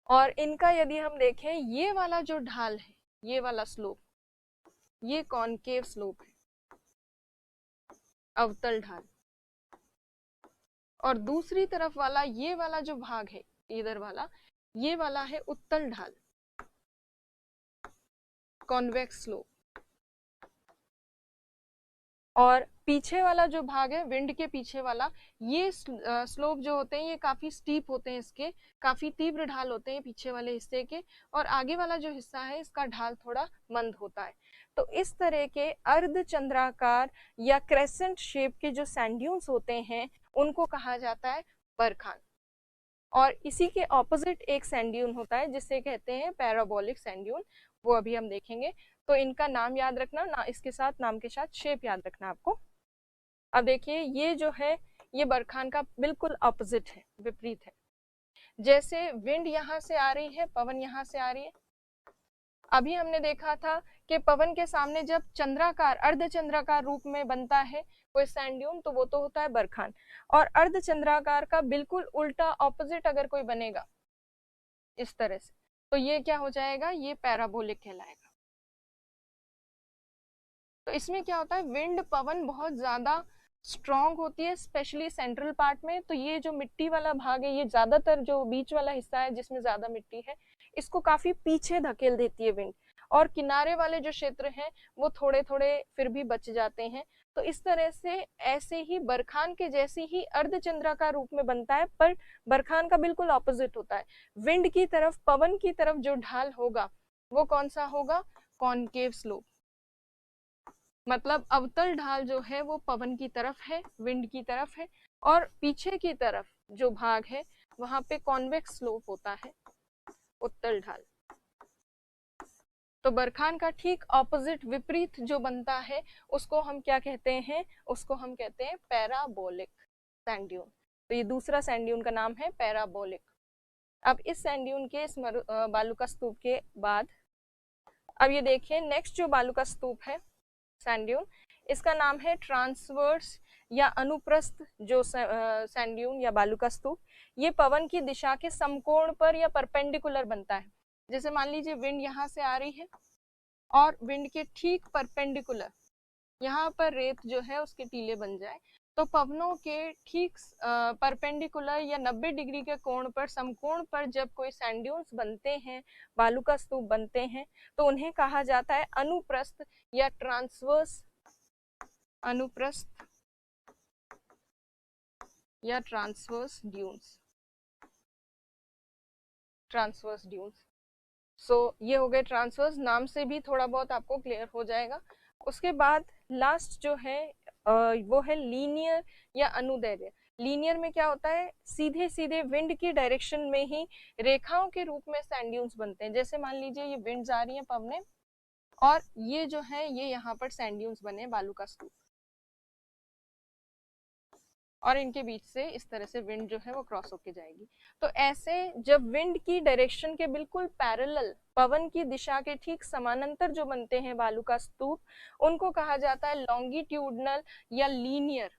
और इनका यदि हम देखें, ये वाला जो ढाल है, ये वाला स्लोप, ये कॉनकेव स्लोप है, अवतल ढाल। और दूसरी तरफ वाला ये वाला जो भाग है, इधर वाला, ये वाला है उत्तल ढाल, कॉन्वेक्स स्लोप। और पीछे वाला जो भाग है, विंड के पीछे वाला, ये स्लोप जो होते हैं ये काफी स्टीप होते हैं, इसके काफी तीव्र ढाल होते हैं पीछे वाले हिस्से के। और आगे वाला जो हिस्सा है इसका ढाल थोड़ा मंद होता है। तो इस तरह के अर्धचंद्राकार या क्रेसेंट शेप के जो सैंड ड्यून्स होते हैं उनको कहा जाता है बरखान। और इसी के ऑपोजिट एक सैंड ड्यून होता है जिसे कहते हैं पैराबोलिक सैंड ड्यून, वो अभी हम देखेंगे। तो इनका नाम याद रखना ना, इसके साथ नाम के साथ शेप याद रखना आपको। अब देखिए ये जो है, ये बरखान का बिल्कुल ऑपोजिट है, विपरीत है। जैसे विंड यहाँ से आ रही है, पवन यहाँ से आ रही है। अभी हमने देखा था कि पवन के सामने जब चंद्राकार, अर्धचंद्राकार रूप में बनता है कोई सैंड ड्यून, तो वो तो होता है बरखान। और अर्धचंद्राकार का बिल्कुल उल्टा ऑपोजिट अगर कोई बनेगा इस तरह से, तो ये क्या हो जाएगा, ये पैराबोलिक कहलाएगा। तो इसमें क्या होता है, विंड, पवन बहुत ज्यादा स्ट्रॉन्ग होती है, स्पेशली सेंट्रल पार्ट में। तो ये जो मिट्टी वाला भाग है, ये ज्यादातर जो बीच वाला हिस्सा है जिसमें ज्यादा मिट्टी है, इसको काफी पीछे धकेल देती है विंड। और किनारे वाले जो क्षेत्र हैं वो थोड़े थोड़े फिर भी बच जाते हैं। तो इस तरह से ऐसे ही बरखान के जैसी ही अर्धचंद्राकार रूप में बनता है, पर बरखान का बिल्कुल ऑपोजिट होता है। विंड की तरफ, पवन की तरफ जो ढाल होगा वो कौन सा होगा, कॉनकेव स्लोप। मतलब अवतल ढाल जो है वो पवन की तरफ है, विंड की तरफ है। और पीछे की तरफ जो भाग है वहां पे कॉन्वेक्स स्लोप होता है, उत्तल ढाल। तो बरखान का ठीक ऑपोजिट, विपरीत जो बनता है उसको हम क्या कहते हैं, उसको हम कहते हैं पैराबोलिक सैंड ड्यून। तो ये दूसरा सैंड ड्यून का नाम है पैराबोलिक। अब इस सैंड ड्यून के, इस बालू का स्तूप के बाद अब ये देखिए नेक्स्ट जो बालू का स्तूप है सैंड ड्यून, इसका नाम है ट्रांसवर्स या अनुप्रस्थ जो सैंड ड्यून या बालू का स्तूप। ये पवन की दिशा के समकोण पर या परपेंडिकुलर बनता है। जैसे मान लीजिए विंड यहाँ से आ रही है और विंड के ठीक परपेंडिकुलर यहाँ पर रेत जो है उसके टीले बन जाए, तो पवनों के ठीक परपेंडिकुलर या 90 डिग्री के कोण पर, समकोण पर जब कोई सैंड ड्यून्स बनते हैं, बालू का स्तूप बनते हैं, तो उन्हें कहा जाता है अनुप्रस्थ या ट्रांसवर्स, अनुप्रस्थ या ट्रांसवर्स ड्यून्स, ट्रांसवर्स ड्यून्स। सो ये हो गए ट्रांसवर्स, नाम से भी थोड़ा बहुत आपको क्लियर हो जाएगा। उसके बाद लास्ट जो है वो है लीनियर या अनुदैर्ध्य। लीनियर में क्या होता है, सीधे सीधे विंड की डायरेक्शन में ही रेखाओं के रूप में सैंड ड्यून्स बनते हैं। जैसे मान लीजिए ये विंड्स आ रही है पवने, और ये जो है ये यहाँ पर सैंड ड्यून्स बने बालू का स्तूप, और इनके बीच से इस तरह से विंड जो है वो क्रॉस होके जाएगी। तो ऐसे जब विंड की डायरेक्शन के बिल्कुल पैरेलल, पवन की दिशा के ठीक समानांतर जो बनते हैं बालू का स्तूप, उनको कहा जाता है लॉन्गिट्यूडनल या लीनियर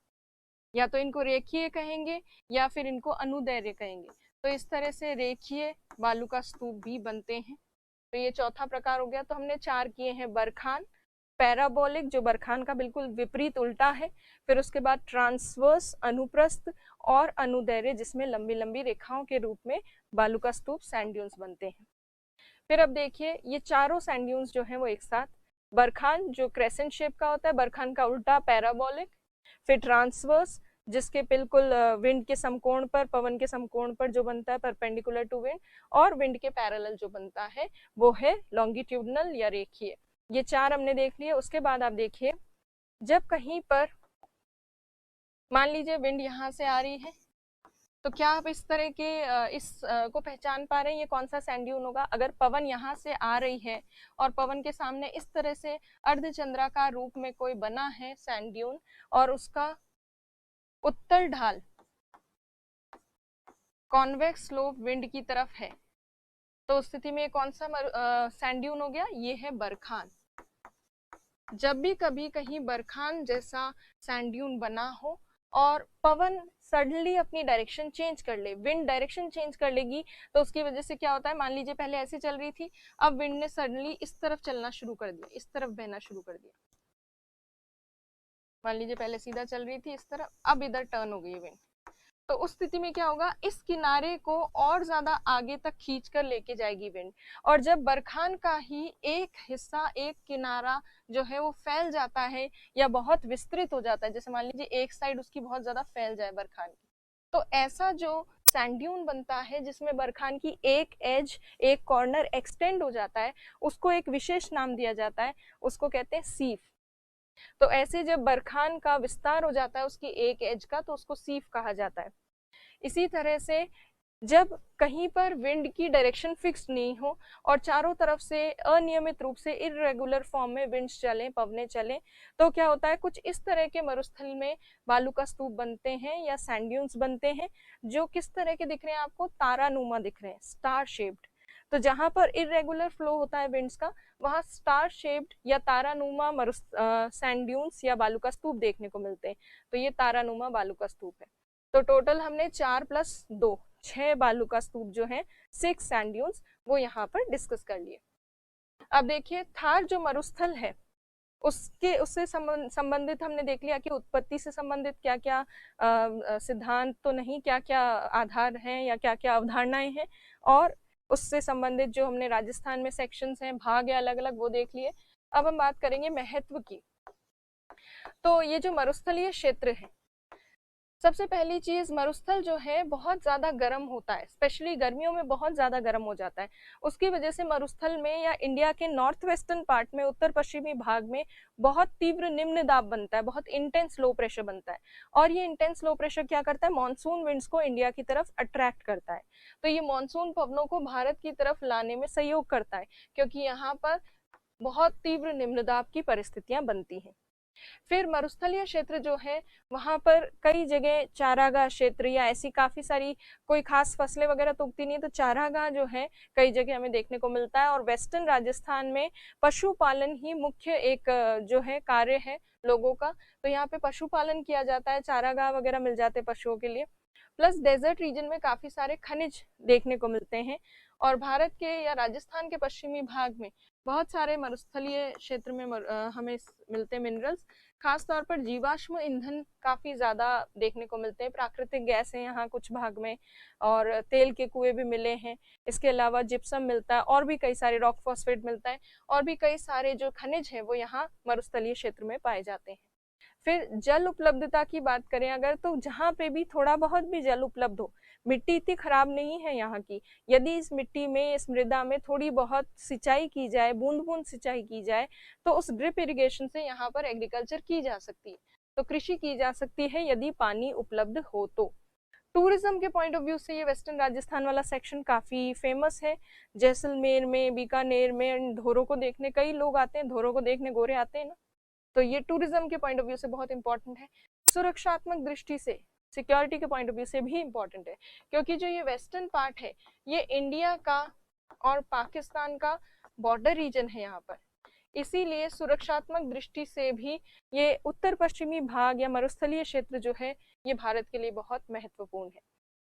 या तो इनको रेखीय कहेंगे या फिर इनको अनुदैर्घ्य कहेंगे। तो इस तरह से रेखीय बालू का स्तूप भी बनते हैं। तो ये चौथा प्रकार हो गया। तो हमने 4 किए हैं, बरखान, पैराबोलिक जो बरखान का बिल्कुल विपरीत उल्टा है, फिर उसके बाद ट्रांसवर्स अनुप्रस्थ, और अनुदैर्घ्य जिसमें लंबी लंबी रेखाओं के रूप में बालू का स्तूप सैंड ड्यून्स बनते हैं। फिर अब देखिए ये चारों सैंड ड्यून्स जो हैं वो एक साथ, बरखान जो क्रेसेंट शेप का होता है, बरखान का उल्टा पैराबोलिक, फिर ट्रांसवर्स जिसके बिल्कुल विंड के समकोण पर, पवन के समकोण पर जो बनता है परपेंडिकुलर टू विंड, और विंड के पैरेलल जो बनता है वो है लॉन्गिट्यूडनल या रेखीय। ये 4 हमने देख लिए। उसके बाद आप देखिए जब कहीं पर मान लीजिए विंड यहाँ से आ रही है, तो क्या आप इस तरह के को पहचान पा रहे हैं ये कौन सा सैंड ड्यून होगा? अगर पवन यहाँ से आ रही है और पवन के सामने इस तरह से अर्धचंद्राकार रूप में कोई बना है सैंड ड्यून, और उसका उत्तर ढाल कॉन्वेक्स स्लोप विंड की तरफ है, तो उस स्थिति में कौन सा सैंड ड्यून हो गया? ये है बरखान। जब भी कभी कहीं बरखान जैसा सैंड ड्यून बना हो और पवन सडनली अपनी डायरेक्शन चेंज कर ले, विंड डायरेक्शन चेंज कर लेगी, तो उसकी वजह से क्या होता है, मान लीजिए पहले ऐसे चल रही थी, अब विंड ने सडनली इस तरफ चलना शुरू कर दिया, इस तरफ बहना शुरू कर दिया। मान लीजिए पहले सीधा चल रही थी इस तरफ, अब इधर टर्न हो गई विंड, तो उस स्थिति में क्या होगा, इस किनारे को और ज्यादा आगे तक खींच कर लेके जाएगी विंड। और जब बरखान का ही एक हिस्सा, एक किनारा जो है वो फैल जाता है या बहुत विस्तृत हो जाता है, जैसे मान लीजिए एक साइड उसकी बहुत ज्यादा फैल जाए बरखान की, तो ऐसा जो सैंड ड्यून बनता है जिसमें बरखान की एक एज, एक कॉर्नर एक्सटेंड हो जाता है, उसको एक विशेष नाम दिया जाता है, उसको कहते हैं सीफ। तो ऐसे जब बरखान का विस्तार हो जाता है उसकी एक एज का, तो उसको सीफ कहा जाता है। इसी तरह से जब कहीं पर विंड की डायरेक्शन फिक्स नहीं हो और चारों तरफ से अनियमित रूप से इरेगुलर फॉर्म में विंड्स चलें, पवने चलें, तो क्या होता है, कुछ इस तरह के मरुस्थल में बालू का स्तूप बनते हैं या सैंड ड्यून्स बनते हैं, जो किस तरह के दिख रहे हैं आपको, तारानुमा दिख रहे हैं, स्टार शेप्ड। तो जहां पर इरेगुलर फ्लो होता है विंड्स का, वहां स्टार शेप्ड या तारानुमा सैंड ड्यून्स या बालू का स्तूप देखने को मिलते हैं। तो ये तारानुमा बालू का स्तूप है। तो टोटल हमने 4 + 2 6 बालू का स्तूप जो है, 6 सैंड ड्यून्स, वो यहाँ पर डिस्कस कर लिए। अब देखिए थार जो मरुस्थल है उससे संबंधित हमने देख लिया कि उत्पत्ति से संबंधित क्या क्या सिद्धांत तो नहीं, क्या क्या आधार हैं या क्या क्या अवधारणाएं हैं, और उससे संबंधित जो हमने राजस्थान में सेक्शंस हैं, भाग है अलग अलग, वो देख लिए। अब हम बात करेंगे महत्व की। तो ये जो मरुस्थलीय क्षेत्र है, सबसे पहली चीज, मरुस्थल जो है बहुत ज्यादा गर्म होता है, स्पेशली गर्मियों में बहुत ज्यादा गर्म हो जाता है। उसकी वजह से मरुस्थल में या इंडिया के नॉर्थ वेस्टर्न पार्ट में, उत्तर पश्चिमी भाग में बहुत तीव्र निम्न दाब बनता है, बहुत इंटेंस लो प्रेशर बनता है। और ये इंटेंस लो प्रेशर क्या करता है, मानसून विंड्स को इंडिया की तरफ अट्रैक्ट करता है। तो ये मानसून पवनों को भारत की तरफ लाने में सहयोग करता है, क्योंकि यहाँ पर बहुत तीव्र निम्न दाब की परिस्थितियां बनती हैं। फिर मरुस्थलीय क्षेत्र जो है, वहां पर कई जगह चारागाह क्षेत्र या ऐसी काफी सारी कोई खास फसलें वगैरह तो उगती नहीं, तो चारागाह जो है कई जगह हमें देखने को मिलता है। और वेस्टर्न राजस्थान में पशुपालन ही मुख्य एक जो है कार्य है लोगों का, तो यहाँ पे पशुपालन किया जाता है, चारागाह वगैरह मिल जाते हैं पशुओं के लिए। प्लस डेजर्ट रीजन में काफी सारे खनिज देखने को मिलते हैं, और भारत के या राजस्थान के पश्चिमी भाग में बहुत सारे मरुस्थलीय क्षेत्र में हमें मिलते हैं मिनरल्स। खासतौर पर जीवाश्म ईंधन काफी ज्यादा देखने को मिलते हैं, प्राकृतिक गैस है यहाँ कुछ भाग में, और तेल के कुएं भी मिले हैं। इसके अलावा जिप्सम मिलता है, और भी कई सारे रॉक फॉस्फेट मिलता है, और भी कई सारे जो खनिज है वो यहाँ मरुस्थलीय क्षेत्र में पाए जाते हैं। फिर जल उपलब्धता की बात करें अगर, तो जहाँ पे भी थोड़ा बहुत भी जल उपलब्ध हो, मिट्टी इतनी खराब नहीं है यहाँ की, यदि इस मिट्टी में, इस मृदा में थोड़ी बहुत सिंचाई की जाए, बूंद बूंद सिंचाई की जाए, तो उस ड्रिप इरिगेशन से यहाँ पर एग्रीकल्चर की जा सकती है, तो कृषि की जा सकती है यदि पानी उपलब्ध हो तो। टूरिज्म के पॉइंट ऑफ व्यू से ये वेस्टर्न राजस्थान वाला सेक्शन काफी फेमस है। जैसलमेर में, बीकानेर में धोरों को देखने कई लोग आते हैं, धोरों को देखने गोरे आते हैं ना, तो ये टूरिज्म के पॉइंट ऑफ व्यू से बहुत इंपॉर्टेंट है। सुरक्षात्मक दृष्टि से, सिक्योरिटी के पॉइंट ऑफ व्यू से भी इंपॉर्टेंट है, क्योंकि जो ये वेस्टर्न पार्ट है ये इंडिया का और पाकिस्तान का बॉर्डर रीजन है। यहाँ पर इसीलिए सुरक्षात्मक दृष्टि से भी ये उत्तर पश्चिमी भाग या मरुस्थलीय क्षेत्र जो है ये भारत के लिए बहुत महत्वपूर्ण है।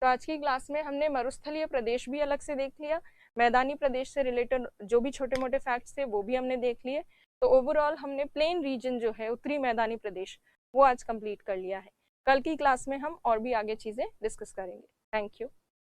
तो आज की क्लास में हमने मरुस्थलीय प्रदेश भी अलग से देख लिया, मैदानी प्रदेश से रिलेटेड जो भी छोटे मोटे फैक्ट्स थे वो भी हमने देख लिए। तो ओवरऑल हमने प्लेन रीजन जो है, उत्तरी मैदानी प्रदेश, वो आज कंप्लीट कर लिया है। कल की क्लास में हम और भी आगे चीज़ें डिस्कस करेंगे। Thank you.